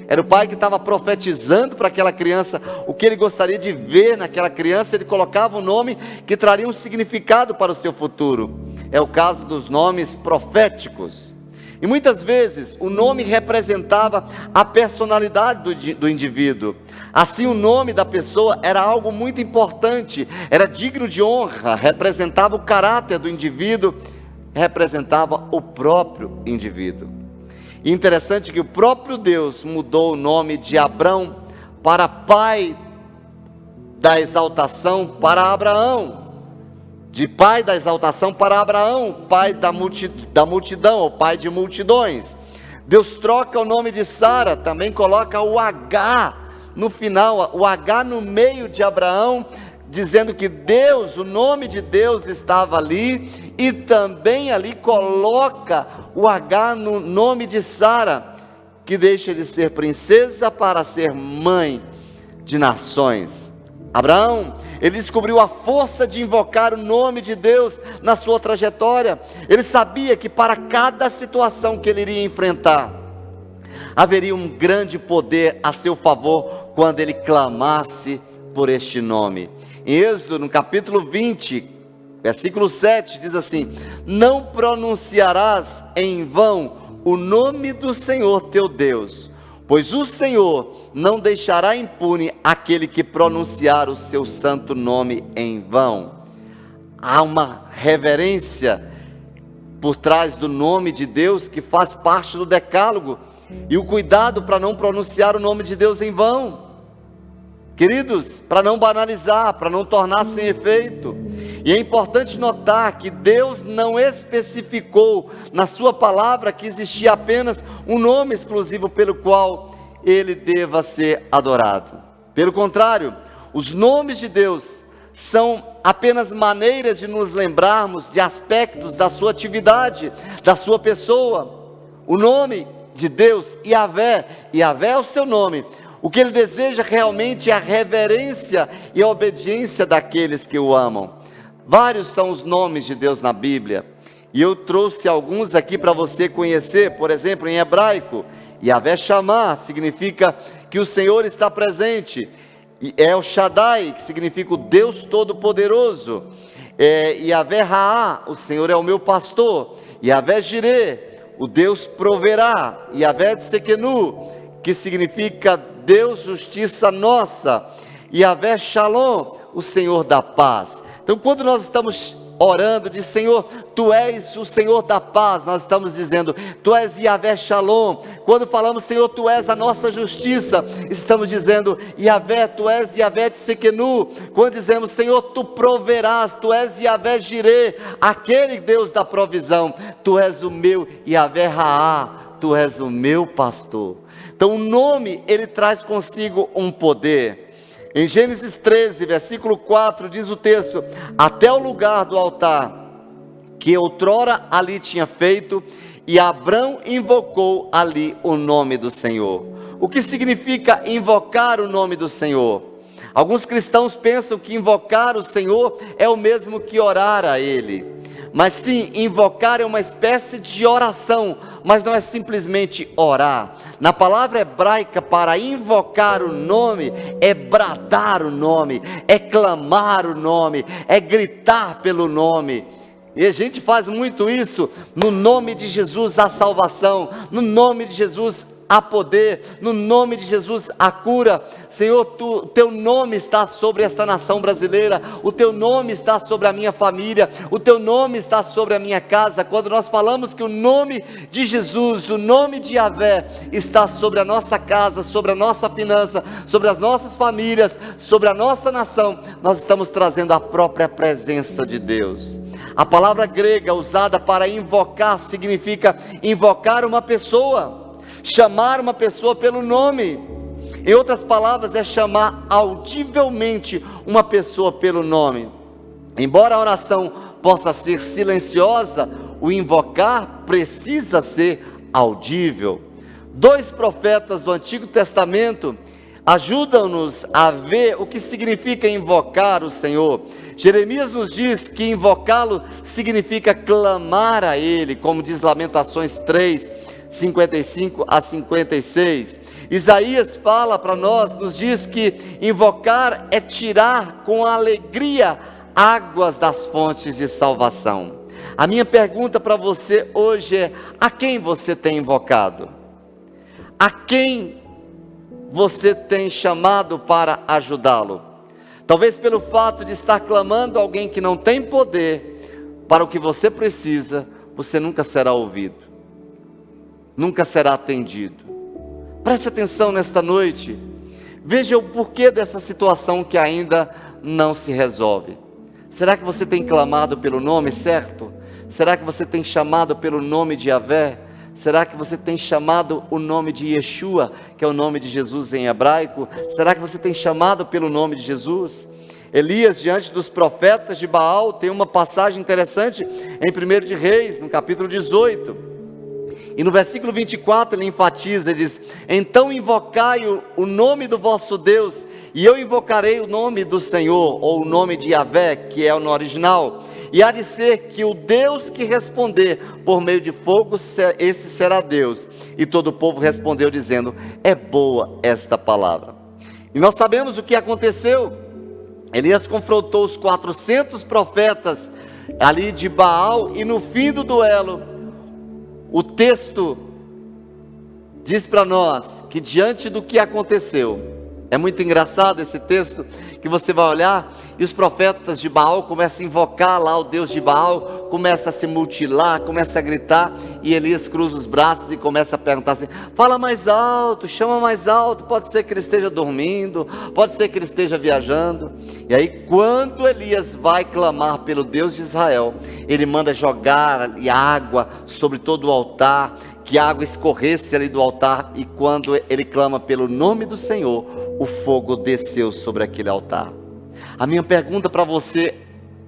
Era o pai que estava profetizando para aquela criança o que ele gostaria de ver naquela criança. Ele colocava um nome que traria um significado para o seu futuro. É o caso dos nomes proféticos. E muitas vezes o nome representava a personalidade do indivíduo. Assim, o nome da pessoa era algo muito importante, era digno de honra, representava o caráter do indivíduo, representava o próprio indivíduo. E interessante que o próprio Deus mudou o nome de Abrão para pai da exaltação para Abraão. De pai da exaltação para Abraão, pai da multidão, ou pai de multidões. Deus troca o nome de Sara, também coloca o H no final, o H no meio de Abraão, dizendo que Deus, o nome de Deus estava ali, e também ali coloca o H no nome de Sara, que deixa de ser princesa para ser mãe de nações. Abraão, ele descobriu a força de invocar o nome de Deus na sua trajetória. Ele sabia que para cada situação que ele iria enfrentar, haveria um grande poder a seu favor quando ele clamasse por este nome. Em Êxodo, no capítulo 20, versículo 7, diz assim: não pronunciarás em vão o nome do Senhor teu Deus, pois o Senhor não deixará impune aquele que pronunciar o seu santo nome em vão. Há uma reverência por trás do nome de Deus que faz parte do decálogo, e o cuidado para não pronunciar o nome de Deus em vão, queridos, para não banalizar, para não tornar sem efeito. E é importante notar que Deus não especificou na sua palavra que existia apenas um nome exclusivo pelo qual ele deva ser adorado. Pelo contrário, os nomes de Deus são apenas maneiras de nos lembrarmos de aspectos da sua atividade, da sua pessoa. O nome de Deus, Yahvé é o seu nome. O que ele deseja realmente é a reverência e a obediência daqueles que o amam. Vários são os nomes de Deus na Bíblia, e eu trouxe alguns aqui para você conhecer. Por exemplo, em hebraico, Yahvé Shammah significa que o Senhor está presente. El Shaddai, que significa o Deus Todo-Poderoso. Yahvé Raá, o Senhor é o meu pastor. Yahvé Jireh, o Deus proverá. Yahvé Tsekenu, que significa Deus justiça nossa. Yahvé Shalom, o Senhor da paz. Então, quando nós estamos orando de Senhor, Tu és o Senhor da paz, nós estamos dizendo, Tu és Yahvé Shalom. Quando falamos, Senhor, Tu és a nossa justiça, estamos dizendo, Yahvé, Tu és Yahvé Tsekenu. Quando dizemos, Senhor, Tu proverás, Tu és Yahvé Jireh, aquele Deus da provisão, Tu és o meu Yahvé Raá, Tu és o meu pastor. Então, o nome, ele traz consigo um poder. Em Gênesis 13, versículo 4, diz o texto: até o lugar do altar que outrora ali tinha feito, e Abrão invocou ali o nome do Senhor. O que significa invocar o nome do Senhor? Alguns cristãos pensam que invocar o Senhor é o mesmo que orar a Ele. Mas sim, invocar é uma espécie de oração, mas não é simplesmente orar. Na palavra hebraica, para invocar o nome, é bradar o nome, é clamar o nome, é gritar pelo nome. E a gente faz muito isso. No nome de Jesus há salvação, no nome de Jesus há poder, no nome de Jesus há cura. Senhor, Teu nome está sobre esta nação brasileira, o Teu nome está sobre a minha família, o Teu nome está sobre a minha casa. Quando nós falamos que o nome de Jesus, o nome de Yahvé está sobre a nossa casa, sobre a nossa finança, sobre as nossas famílias, sobre a nossa nação, nós estamos trazendo a própria presença de Deus. A palavra grega usada para invocar significa invocar uma pessoa, chamar uma pessoa pelo nome. Em outras palavras, é chamar audivelmente uma pessoa pelo nome. Embora a oração possa ser silenciosa, o invocar precisa ser audível. Dois profetas do Antigo Testamento ajudam-nos a ver o que significa invocar o Senhor. Jeremias nos diz que invocá-lo significa clamar a Ele, como diz Lamentações 3, 55 a 56. Isaías fala para nós, nos diz que invocar é tirar com alegria águas das fontes de salvação. A minha pergunta para você hoje é: a quem você tem invocado? A quem você tem chamado para ajudá-lo? Talvez pelo fato de estar clamando a alguém que não tem poder para o que você precisa, você nunca será ouvido, nunca será atendido. Preste atenção nesta noite, veja o porquê dessa situação que ainda não se resolve. Será que você tem clamado pelo nome certo? Será que você tem chamado pelo nome de Yahvé? Será que você tem chamado o nome de Yeshua, que é o nome de Jesus em hebraico? Será que você tem chamado pelo nome de Jesus? Elias, diante dos profetas de Baal, tem uma passagem interessante em 1 de Reis, no capítulo 18. E no versículo 24 ele enfatiza, ele diz: então invocai o nome do vosso Deus, e eu invocarei o nome do Senhor, ou o nome de Yahvé, que é no original. e há de ser que o Deus que responder por meio de fogo, esse será Deus. E todo o povo respondeu dizendo: é boa esta palavra. E nós sabemos o que aconteceu. Elias confrontou os 400 profetas ali de Baal, e no fim do duelo, o texto diz para nós que diante do que aconteceu, é muito engraçado esse texto, que você vai olhar e os profetas de Baal começam a invocar lá o Deus de Baal, começa a se mutilar, começa a gritar, e Elias cruza os braços e começa a perguntar assim: fala mais alto, chama mais alto, pode ser que ele esteja dormindo, pode ser que ele esteja viajando. E aí quando Elias vai clamar pelo Deus de Israel, ele manda jogar água sobre todo o altar, que a água escorresse ali do altar, e quando ele clama pelo nome do Senhor, o fogo desceu sobre aquele altar. A minha pergunta para você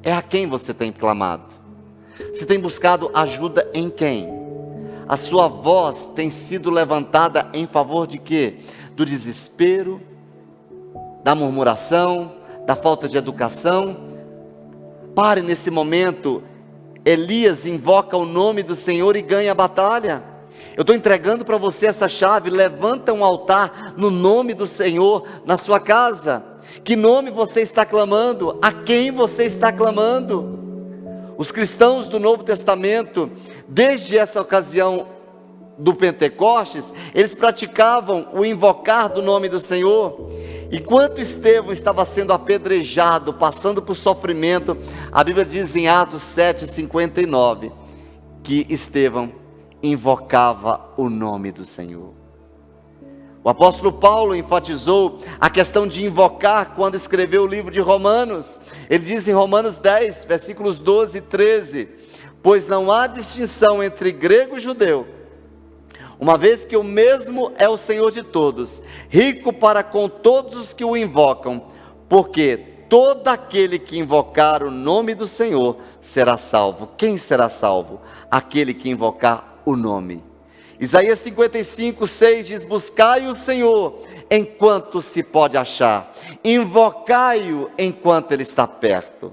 é: a quem você tem clamado? Você tem buscado ajuda em quem? A sua voz tem sido levantada em favor de quê? Do desespero, da murmuração, da falta de educação? Pare nesse momento. Elias invoca o nome do Senhor e ganha a batalha. Eu estou entregando para você essa chave. Levanta um altar no nome do Senhor na sua casa. Que nome você está clamando? A quem você está clamando? Os cristãos do Novo Testamento, desde essa ocasião do Pentecostes, eles praticavam o invocar do nome do Senhor. Enquanto Estevão estava sendo apedrejado, passando por sofrimento, a Bíblia diz em Atos 7:59, que Estevão invocava o nome do Senhor. O apóstolo Paulo enfatizou a questão de invocar quando escreveu o livro de Romanos. Ele diz em Romanos 10, versículos 12 e 13: pois não há distinção entre grego e judeu, uma vez que o mesmo é o Senhor de todos, rico para com todos os que o invocam, porque todo aquele que invocar o nome do Senhor será salvo. Quem será salvo? Aquele que invocar o nome. Isaías 55:6 diz: buscai o Senhor enquanto se pode achar, invocai-o enquanto ele está perto.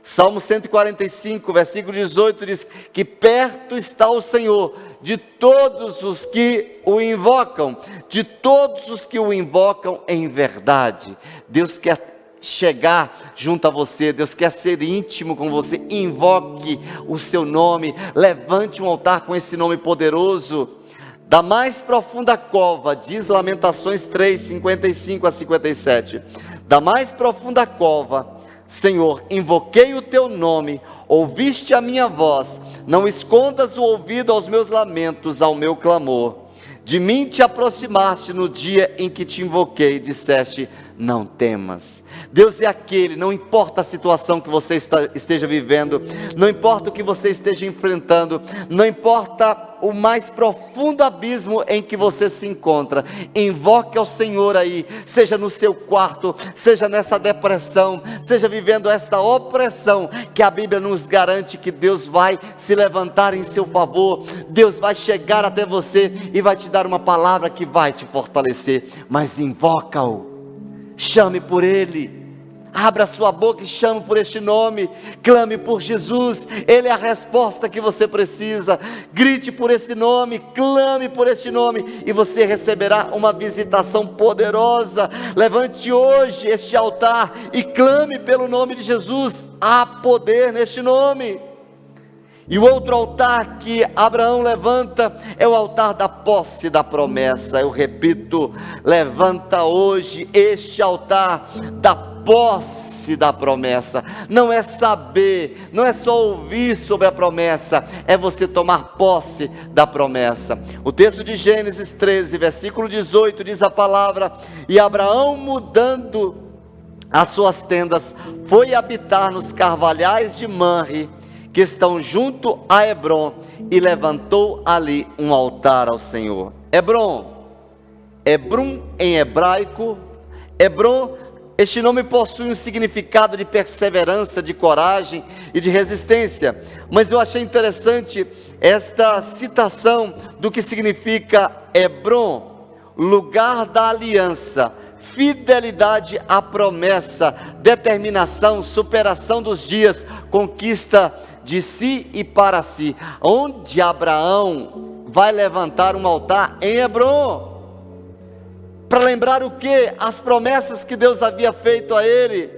Salmo 145, versículo 18 diz que perto está o Senhor de todos os que o invocam, de todos os que o invocam em verdade. Deus quer chegar junto a você, Deus quer ser íntimo com você. Invoque o seu nome, levante um altar com esse nome poderoso. Da mais profunda cova, diz Lamentações 3, 55 a 57, da mais profunda cova, Senhor, invoquei o teu nome, ouviste a minha voz, não escondas o ouvido aos meus lamentos, ao meu clamor. De mim te aproximaste no dia em que te invoquei, disseste: não temas. Deus é aquele, não importa a situação que você esteja vivendo, não importa o que você esteja enfrentando, não importa o mais profundo abismo em que você se encontra, invoque ao Senhor aí, seja no seu quarto, seja nessa depressão, seja vivendo essa opressão, que a Bíblia nos garante que Deus vai se levantar em seu favor, Deus vai chegar até você e vai te dar uma palavra que vai te fortalecer. Mas invoca-o, chame por Ele, abra sua boca e chame por este nome, clame por Jesus, Ele é a resposta que você precisa. Grite por esse nome, clame por este nome, e você receberá uma visitação poderosa. Levante hoje este altar e clame pelo nome de Jesus, há poder neste nome. E o outro altar que Abraão levanta é o altar da posse da promessa. Eu repito, levanta hoje este altar da posse da promessa. Não é saber, não é só ouvir sobre a promessa, é você tomar posse da promessa. O texto de Gênesis 13, versículo 18 diz a palavra: e Abraão, mudando as suas tendas, foi habitar nos carvalhais de Manre, que estão junto a Hebrom, e levantou ali um altar ao Senhor. Hebrom em hebraico, Hebrom, este nome possui um significado de perseverança, de coragem e de resistência. Mas eu achei interessante esta citação do que significa Hebrom: lugar da aliança, fidelidade à promessa, determinação, superação dos dias, conquista de si e para si. Onde Abraão vai levantar um altar? Em Hebrom. Para lembrar o quê? As promessas que Deus havia feito a ele.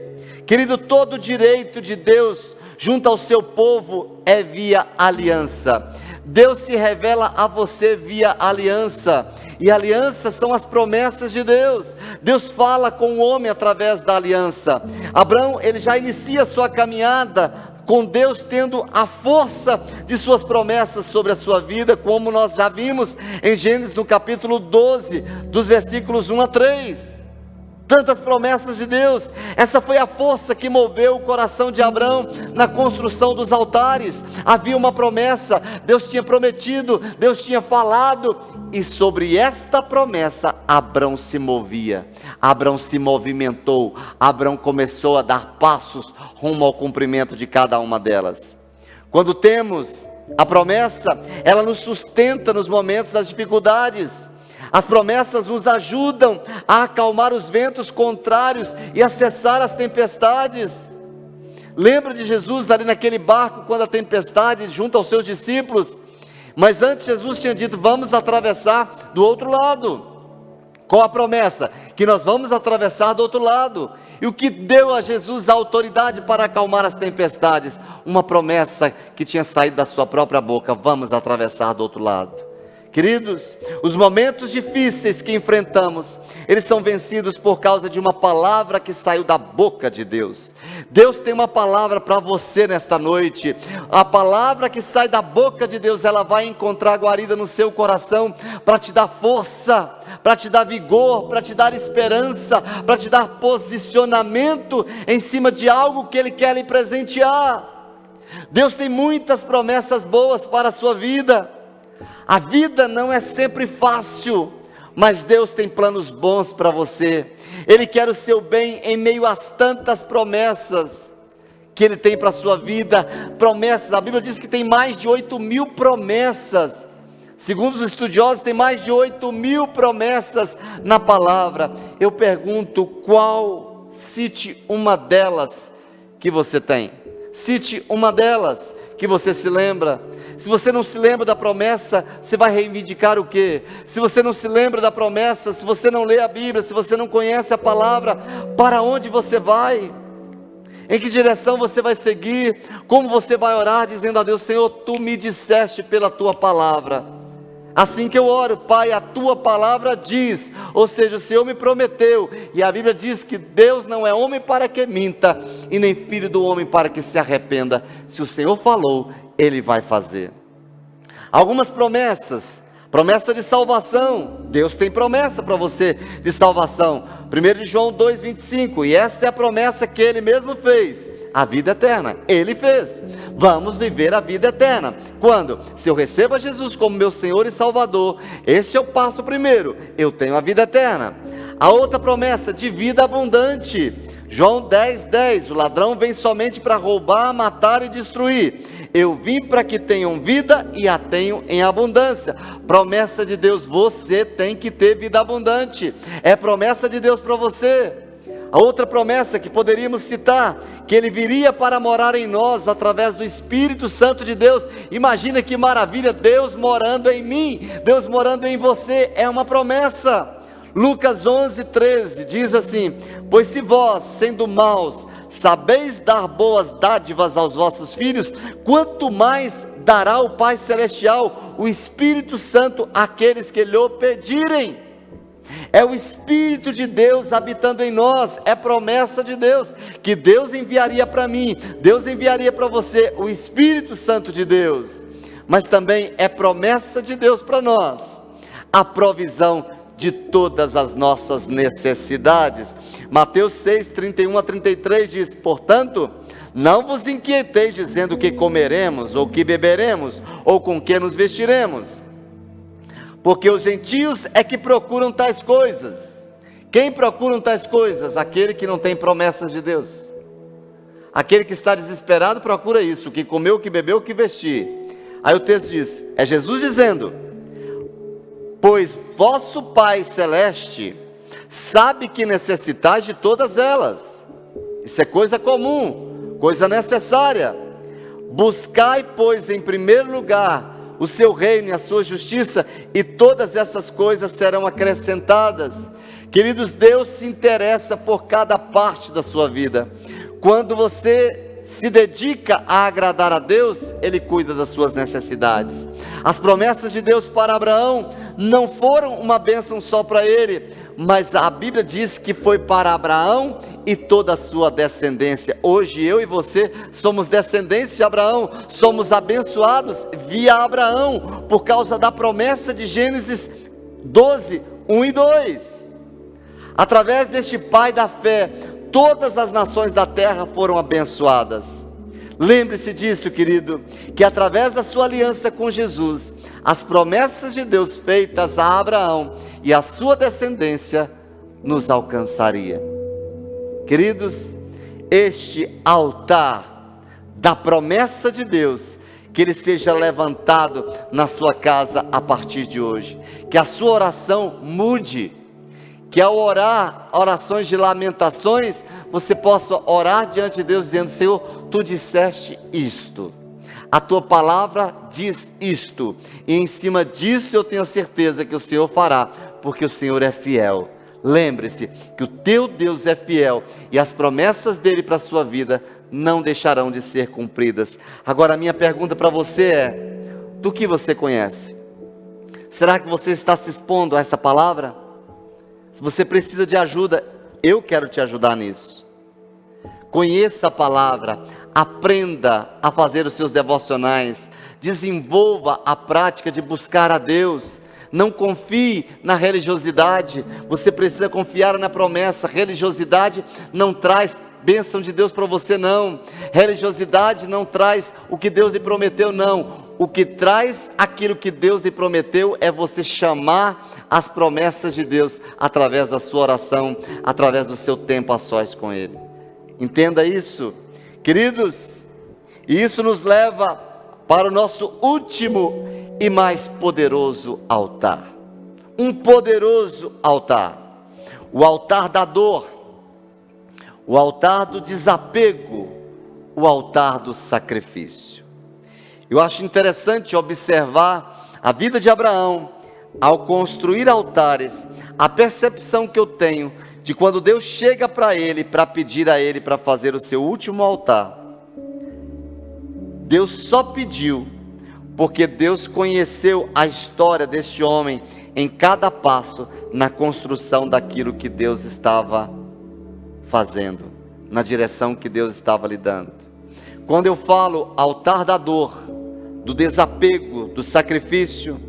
Querido, todo o direito de Deus junto ao seu povo é via aliança. Deus se revela a você via aliança. E aliança são as promessas de Deus. Deus fala com o homem através da aliança. Abraão, ele já inicia a sua caminhada com Deus, tendo a força de suas promessas sobre a sua vida, como nós já vimos em Gênesis no capítulo 12, dos versículos 1 a 3. Tantas promessas de Deus. Essa foi a força que moveu o coração de Abraão na construção dos altares. Havia uma promessa, Deus tinha prometido, Deus tinha falado, e sobre esta promessa Abraão se movia, Abraão se movimentou, Abraão começou a dar passos rumo ao cumprimento de cada uma delas. Quando temos a promessa, ela nos sustenta nos momentos das dificuldades. As promessas nos ajudam a acalmar os ventos contrários e a cessar as tempestades. Lembra de Jesus ali naquele barco, quando a tempestade, junto aos seus discípulos? Mas antes Jesus tinha dito, vamos atravessar do outro lado. Qual a promessa? Que nós vamos atravessar do outro lado. E o que deu a Jesus a autoridade para acalmar as tempestades? Uma promessa que tinha saído da sua própria boca, vamos atravessar do outro lado. Queridos, os momentos difíceis que enfrentamos, eles são vencidos por causa de uma palavra que saiu da boca de Deus. Deus tem uma palavra para você nesta noite. A palavra que sai da boca de Deus, ela vai encontrar guarida no seu coração, para te dar força, para te dar vigor, para te dar esperança, para te dar posicionamento em cima de algo que Ele quer lhe presentear. Deus tem muitas promessas boas para a sua vida. A vida não é sempre fácil, mas Deus tem planos bons para você. Ele quer o seu bem em meio às tantas promessas que Ele tem para a sua vida. Promessas, a Bíblia diz que tem mais de 8.000 promessas. Segundo os estudiosos, tem mais de 8.000 promessas na palavra. Eu pergunto, cite uma delas que você tem. Cite uma delas que você se lembra. Se você não se lembra da promessa, você vai reivindicar o quê? Se você não se lembra da promessa, se você não lê a Bíblia, se você não conhece a palavra, para onde você vai? Em que direção você vai seguir? Como você vai orar dizendo a Deus, Senhor, Tu me disseste pela Tua palavra. Assim que eu oro, Pai, a Tua palavra diz, ou seja, o Senhor me prometeu, e a Bíblia diz que Deus não é homem para que minta, e nem filho do homem para que se arrependa. Se o Senhor falou, Ele vai fazer. Algumas promessas, promessa de salvação, Deus tem promessa para você de salvação. 1 João 2,25, e esta é a promessa que Ele mesmo fez, a vida eterna, Ele fez. Vamos viver a vida eterna. Quando? Se eu recebo a Jesus como meu Senhor e Salvador, este é o passo primeiro, eu tenho a vida eterna. A outra promessa, de vida abundante, João 10,10, o ladrão vem somente para roubar, matar e destruir. Eu vim para que tenham vida e a tenham em abundância. Promessa de Deus, você tem que ter vida abundante. É promessa de Deus para você. A outra promessa que poderíamos citar, que Ele viria para morar em nós, através do Espírito Santo de Deus. Imagina que maravilha, Deus morando em mim, Deus morando em você, é uma promessa. Lucas 11,13 diz assim, pois se vós, sendo maus, sabeis dar boas dádivas aos vossos filhos, quanto mais dará o Pai Celestial, o Espírito Santo, àqueles que lhe o pedirem. É o Espírito de Deus habitando em nós, é promessa de Deus, que Deus enviaria para mim, Deus enviaria para você o Espírito Santo de Deus. Mas também é promessa de Deus para nós, a provisão de todas as nossas necessidades. Mateus 6, 31 a 33 diz, portanto, não vos inquieteis dizendo o que comeremos, ou que beberemos, ou com que nos vestiremos, porque os gentios é que procuram tais coisas. Quem procura tais coisas? Aquele que não tem promessas de Deus. Aquele que está desesperado procura isso, o que comeu, o que bebeu, o que vestir. Aí o texto diz, é Jesus dizendo, pois vosso Pai Celeste sabe que necessitais de todas elas. Isso é coisa comum, coisa necessária. Buscai, pois, em primeiro lugar o seu reino e a sua justiça, e todas essas coisas serão acrescentadas. Queridos, Deus se interessa por cada parte da sua vida. Quando você se dedica a agradar a Deus, Ele cuida das suas necessidades. As promessas de Deus para Abraão não foram uma bênção só para ele, mas a Bíblia diz que foi para Abraão e toda a sua descendência. Hoje eu e você somos descendentes de Abraão, somos abençoados via Abraão, por causa da promessa de Gênesis 12, 1 e 2. Através deste pai da fé, todas as nações da terra foram abençoadas. Lembre-se disso, querido, que através da sua aliança com Jesus, as promessas de Deus feitas a Abraão e a sua descendência nos alcançaria. Queridos, este altar da promessa de Deus, que ele seja levantado na sua casa a partir de hoje, que a sua oração mude, que ao orar orações de lamentações, você possa orar diante de Deus dizendo: Senhor, tu disseste isto, a tua palavra diz isto, e em cima disto eu tenho certeza que o Senhor fará, porque o Senhor é fiel. Lembre-se que o teu Deus é fiel, e as promessas dele para a sua vida não deixarão de ser cumpridas. Agora a minha pergunta para você é: do que você conhece? Será que você está se expondo a essa palavra? Se você precisa de ajuda, eu quero te ajudar nisso. Conheça a palavra, aprenda a fazer os seus devocionais, desenvolva a prática de buscar a Deus. Não confie na religiosidade, você precisa confiar na promessa. Religiosidade não traz bênção de Deus para você, não. Religiosidade não traz o que Deus lhe prometeu, não. O que traz aquilo que Deus lhe prometeu é você chamar as promessas de Deus através da sua oração, através do seu tempo a sós com Ele. Entenda isso, queridos, e isso nos leva para o nosso último e mais poderoso altar. Um poderoso altar, o altar da dor, o altar do desapego, o altar do sacrifício. Eu acho interessante observar a vida de Abraão, ao construir altares, a percepção que eu tenho de quando Deus chega para ele, para pedir a ele para fazer o seu último altar. Deus só pediu, porque Deus conheceu a história deste homem em cada passo, na construção daquilo que Deus estava fazendo, na direção que Deus estava lhe dando. Quando eu falo altar da dor, do desapego, do sacrifício,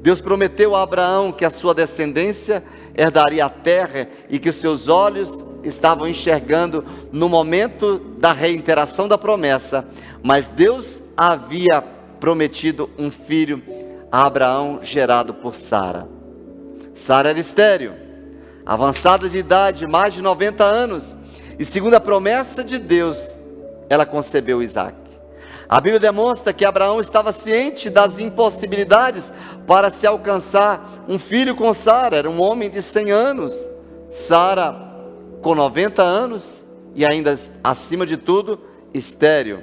Deus prometeu a Abraão que a sua descendência herdaria a terra e que os seus olhos estavam enxergando no momento da reiteração da promessa, mas Deus havia prometido um filho a Abraão gerado por Sara. Sara era estéril, avançada de idade, mais de 90 anos, e segundo a promessa de Deus, ela concebeu Isaque. A Bíblia demonstra que Abraão estava ciente das impossibilidades para se alcançar um filho com Sara. Era um homem de 100 anos, Sara com 90 anos e ainda acima de tudo estéril.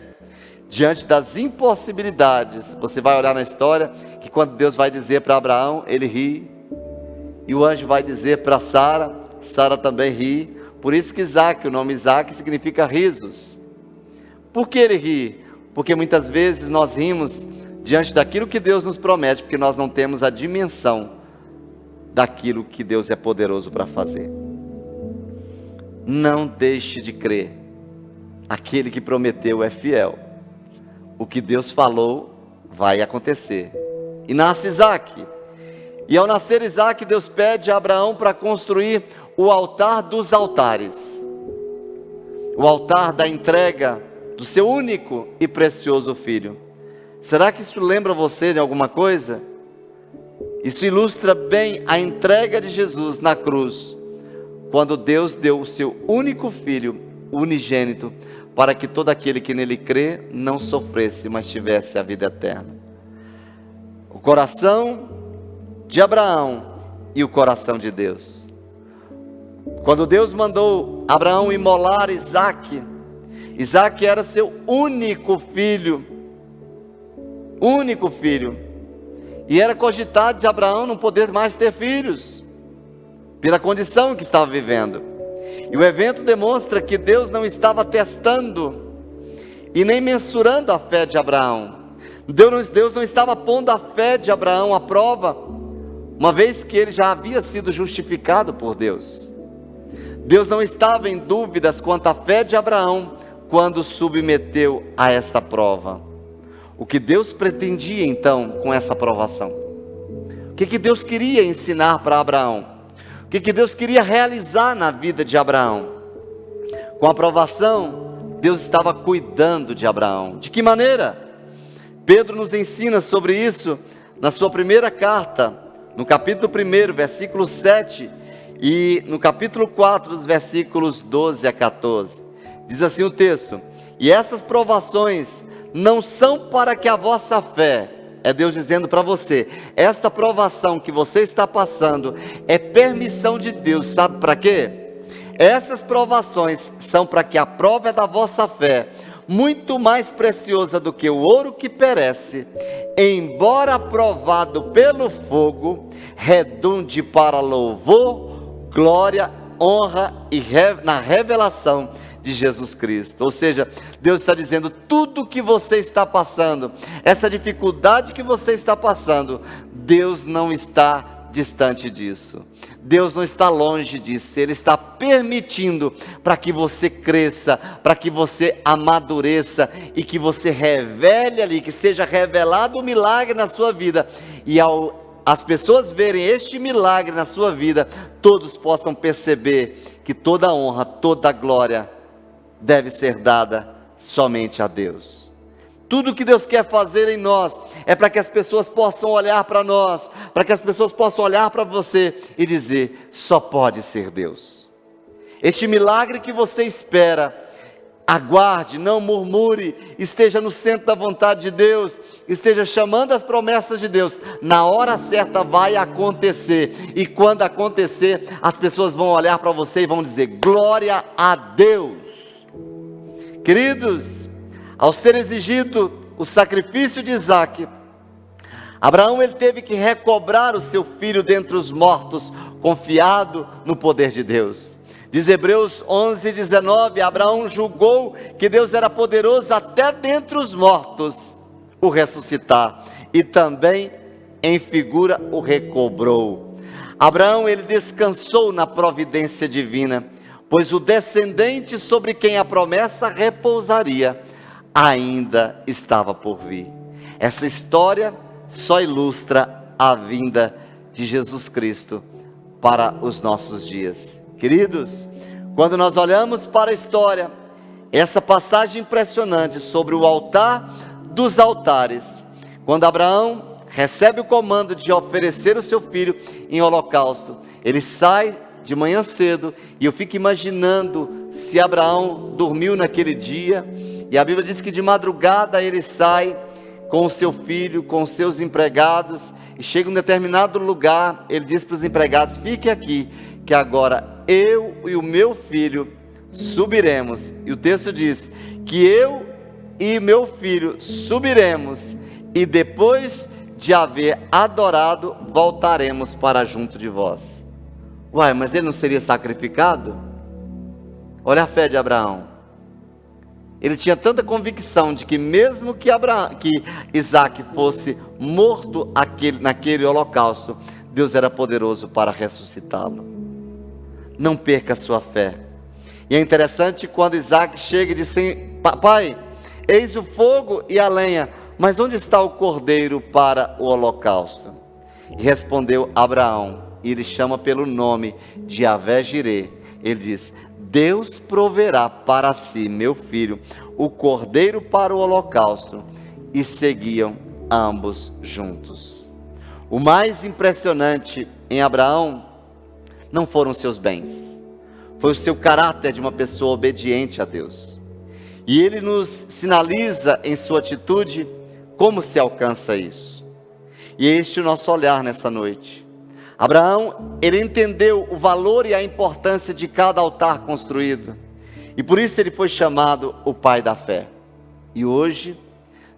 Diante das impossibilidades, você vai olhar na história que quando Deus vai dizer para Abraão, ele ri, e o anjo vai dizer para Sara, Sara também ri. Por isso que Isaque, o nome Isaque significa risos. Por que ele ri? Porque muitas vezes nós rimos diante daquilo que Deus nos promete, porque nós não temos a dimensão daquilo que Deus é poderoso para fazer. Não deixe de crer, aquele que prometeu é fiel. O que Deus falou vai acontecer. E nasce Isaque. E ao nascer Isaque, Deus pede a Abraão para construir o altar dos altares, o altar da entrega do seu único e precioso filho. Será que isso lembra você de alguma coisa? Isso ilustra bem a entrega de Jesus na cruz, quando Deus deu o seu único filho, unigênito, para que todo aquele que nele crê não sofresse, mas tivesse a vida eterna. O coração de Abraão e o coração de Deus. Quando Deus mandou Abraão imolar Isaque, Isaque era seu único filho. Único filho. E era cogitado de Abraão não poder mais ter filhos, pela condição que estava vivendo. E o evento demonstra que Deus não estava testando e nem mensurando a fé de Abraão. Deus não estava pondo a fé de Abraão à prova, uma vez que ele já havia sido justificado por Deus. Deus não estava em dúvidas quanto à fé de Abraão quando submeteu a esta prova. O que Deus pretendia então com essa provação? O que Deus queria ensinar para Abraão? O que Deus queria realizar na vida de Abraão? Com a provação, Deus estava cuidando de Abraão. De que maneira? Pedro nos ensina sobre isso na sua primeira carta, no capítulo 1, versículo 7, e no capítulo 4, dos versículos 12 a 14. Diz assim o texto: e essas provações não são para que a vossa fé, é Deus dizendo para você, esta provação que você está passando é permissão de Deus, sabe para quê? Essas provações são para que a prova da vossa fé, muito mais preciosa do que o ouro que perece, embora provado pelo fogo, redunde para louvor, glória, honra e na revelação de Jesus Cristo. Ou seja, Deus está dizendo, tudo que você está passando, essa dificuldade que você está passando, Deus não está distante disso. Deus não está longe disso. Ele está permitindo para que você cresça, para que você amadureça e que você revele ali, que seja revelado o milagre na sua vida. E ao as pessoas verem este milagre na sua vida, todos possam perceber que toda a honra, toda a glória deve ser dada somente a Deus. Tudo que Deus quer fazer em nós é para que as pessoas possam olhar para nós, para que as pessoas possam olhar para você e dizer, só pode ser Deus. Este milagre que você espera, aguarde, não murmure, esteja no centro da vontade de Deus, esteja chamando as promessas de Deus, na hora certa vai acontecer, e quando acontecer, as pessoas vão olhar para você e vão dizer, glória a Deus. Queridos, ao ser exigido o sacrifício de Isaque, Abraão ele teve que recobrar o seu filho dentre os mortos, confiado no poder de Deus. Diz Hebreus 11:19, Abraão julgou que Deus era poderoso até dentre os mortos o ressuscitar, e também em figura o recobrou. Abraão ele descansou na providência divina, pois o descendente sobre quem a promessa repousaria ainda estava por vir. Essa história só ilustra a vinda de Jesus Cristo para os nossos dias. Queridos, quando nós olhamos para a história, essa passagem impressionante sobre o altar dos altares, quando Abraão recebe o comando de oferecer o seu filho em holocausto, ele sai de manhã cedo, e eu fico imaginando se Abraão dormiu naquele dia, e a Bíblia diz que de madrugada ele sai com o seu filho, com os seus empregados, e chega em um determinado lugar, ele diz para os empregados, fique aqui, que agora eu e o meu filho subiremos, e o texto diz, que eu e meu filho subiremos, e depois de haver adorado, voltaremos para junto de vós. Uai, mas ele não seria sacrificado? Olha a fé de Abraão. Ele tinha tanta convicção de que mesmo que Isaque fosse morto naquele holocausto, Deus era poderoso para ressuscitá-lo. Não perca a sua fé. E é interessante quando Isaque chega e diz assim, pai, eis o fogo e a lenha, mas onde está o cordeiro para o holocausto? E respondeu Abraão, e ele chama pelo nome de Yahvé-Jireh. Ele diz, Deus proverá para si, meu filho, o cordeiro para o holocausto. E seguiam ambos juntos. O mais impressionante em Abraão não foram seus bens, foi o seu caráter de uma pessoa obediente a Deus. E ele nos sinaliza em sua atitude como se alcança isso. E é este o nosso olhar nessa noite. Abraão, ele entendeu o valor e a importância de cada altar construído. E por isso ele foi chamado o pai da fé. E hoje,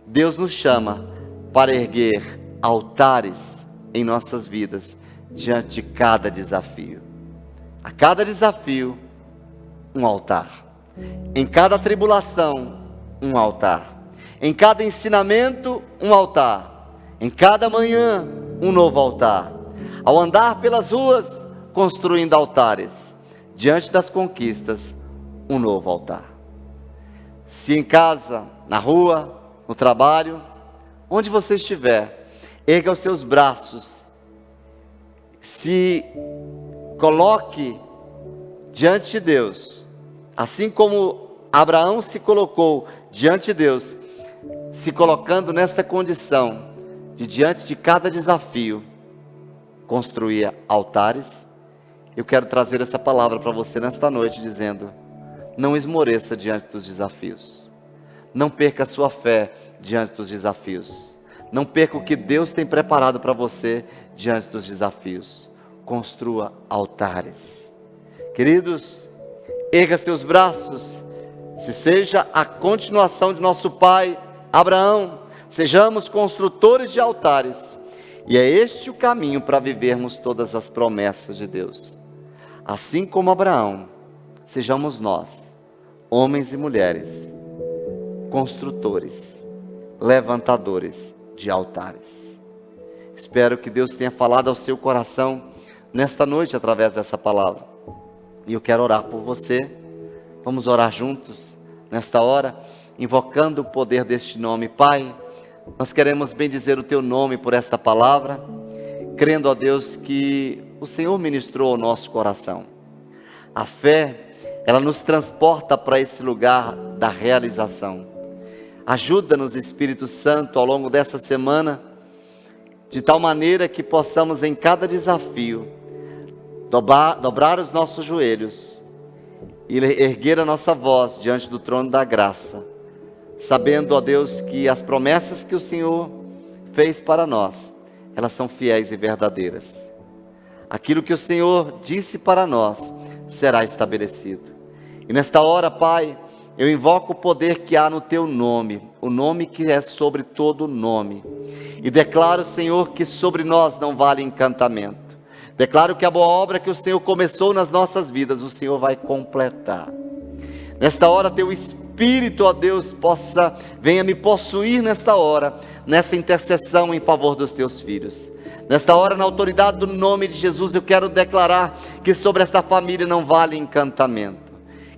Deus nos chama para erguer altares em nossas vidas, diante de cada desafio. A cada desafio, um altar. Em cada tribulação, um altar. Em cada ensinamento, um altar. Em cada manhã, um novo altar. Ao andar pelas ruas, construindo altares. Diante das conquistas, um novo altar. Se em casa, na rua, no trabalho, onde você estiver, erga os seus braços. Se coloque diante de Deus, assim como Abraão se colocou diante de Deus, se colocando nessa condição de diante de cada desafio, construir altares. Eu quero trazer essa palavra para você nesta noite, dizendo: não esmoreça diante dos desafios, não perca a sua fé diante dos desafios, não perca o que Deus tem preparado para você diante dos desafios. Construa altares. Queridos, erga seus braços, se seja a continuação de nosso pai Abraão, sejamos construtores de altares, e é este o caminho para vivermos todas as promessas de Deus. Assim como Abraão, sejamos nós, homens e mulheres, construtores, levantadores de altares. Espero que Deus tenha falado ao seu coração nesta noite através dessa palavra. E eu quero orar por você. Vamos orar juntos nesta hora, invocando o poder deste nome. Pai, nós queremos bendizer o teu nome por esta palavra, crendo, ó Deus, que o Senhor ministrou ao nosso coração. A fé, ela nos transporta para esse lugar da realização. Ajuda-nos, Espírito Santo, ao longo dessa semana, de tal maneira que possamos em cada desafio dobrar os nossos joelhos e erguer a nossa voz diante do trono da graça, sabendo, ó Deus, que as promessas que o Senhor fez para nós, elas são fiéis e verdadeiras. Aquilo que o Senhor disse para nós será estabelecido. E nesta hora, Pai, eu invoco o poder que há no teu nome, o nome que é sobre todo nome, e declaro, Senhor, que sobre nós não vale encantamento. Declaro que a boa obra que o Senhor começou nas nossas vidas, o Senhor vai completar. Nesta hora, teu Espírito, ó Deus, venha me possuir nesta hora, nessa intercessão em favor dos teus filhos. Nesta hora, na autoridade do nome de Jesus, eu quero declarar que sobre esta família não vale encantamento.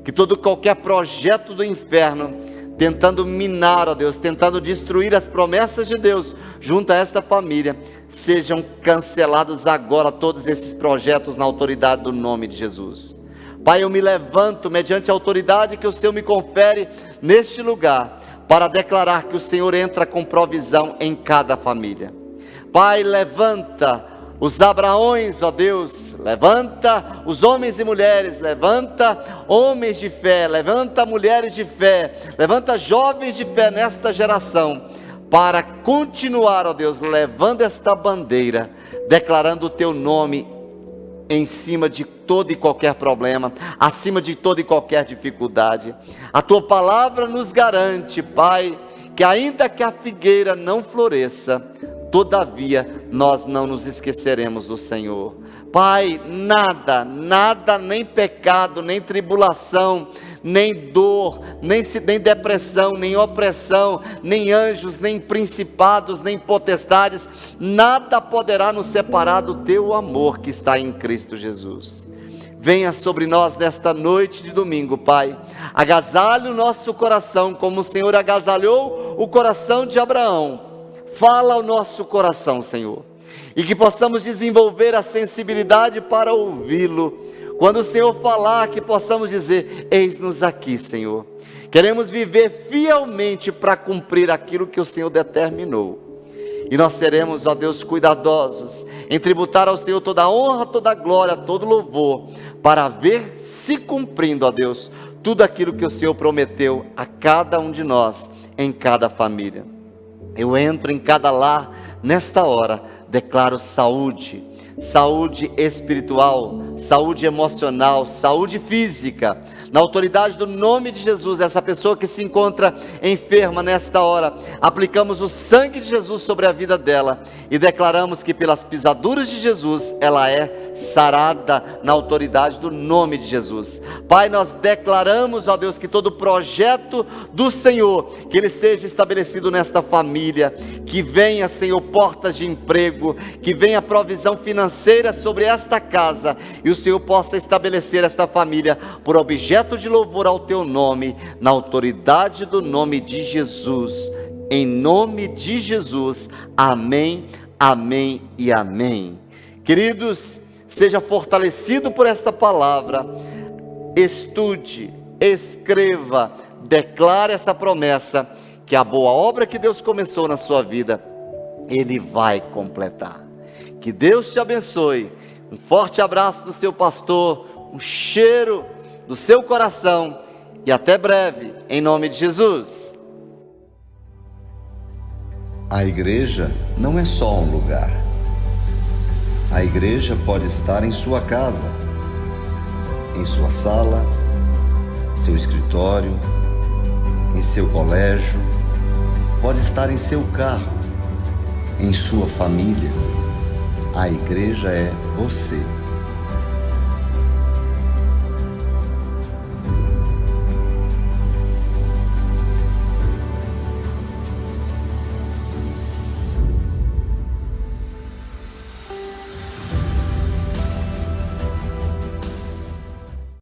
Que qualquer projeto do inferno, tentando minar, ó Deus, tentando destruir as promessas de Deus junto a esta família, sejam cancelados agora todos esses projetos na autoridade do nome de Jesus. Pai, eu me levanto mediante a autoridade que o Senhor me confere neste lugar, para declarar que o Senhor entra com provisão em cada família. Pai, levanta os Abraões, ó Deus, levanta os homens e mulheres, levanta homens de fé, levanta mulheres de fé, levanta jovens de fé nesta geração, para continuar, ó Deus, levando esta bandeira, declarando o teu nome em cima de todo e qualquer problema, acima de toda e qualquer dificuldade. A tua palavra nos garante, Pai, que ainda que a figueira não floresça, todavia nós não nos esqueceremos do Senhor. Pai, nada, nem pecado, nem tribulação, nem dor, nem depressão, nem opressão, nem anjos, nem principados, nem potestades, nada poderá nos separar do teu amor que está em Cristo Jesus. Venha sobre nós nesta noite de domingo, Pai, agasalhe o nosso coração como o Senhor agasalhou o coração de Abraão. Fala ao nosso coração, Senhor, e que possamos desenvolver a sensibilidade para ouvi-lo. Quando o Senhor falar, que possamos dizer: eis-nos aqui, Senhor. Queremos viver fielmente para cumprir aquilo que o Senhor determinou. E nós seremos, ó Deus, cuidadosos em tributar ao Senhor toda a honra, toda a glória, todo louvor, para ver se cumprindo, ó Deus, tudo aquilo que o Senhor prometeu a cada um de nós, em cada família. Eu entro em cada lar nesta hora, declaro saúde, saúde espiritual, saúde emocional, saúde física. Na autoridade do nome de Jesus, essa pessoa que se encontra enferma nesta hora, aplicamos o sangue de Jesus sobre a vida dela e declaramos que pelas pisaduras de Jesus ela é sarada na autoridade do nome de Jesus. Pai, nós declaramos, ó Deus, que todo projeto do Senhor, que ele seja estabelecido nesta família, que venha, Senhor, portas de emprego, que venha provisão financeira sobre esta casa, e o Senhor possa estabelecer esta família por objeto de louvor ao teu nome, na autoridade do nome de Jesus. Em nome de Jesus, amém, amém e amém. Queridos, seja fortalecido por esta palavra, estude, escreva, declare essa promessa, que a boa obra que Deus começou na sua vida, Ele vai completar. Que Deus te abençoe. Um forte abraço do seu pastor, um cheiro do seu coração e até breve, em nome de Jesus. A igreja não é só um lugar. A igreja pode estar em sua casa, em sua sala, seu escritório, em seu colégio, pode estar em seu carro, em sua família. A igreja é você.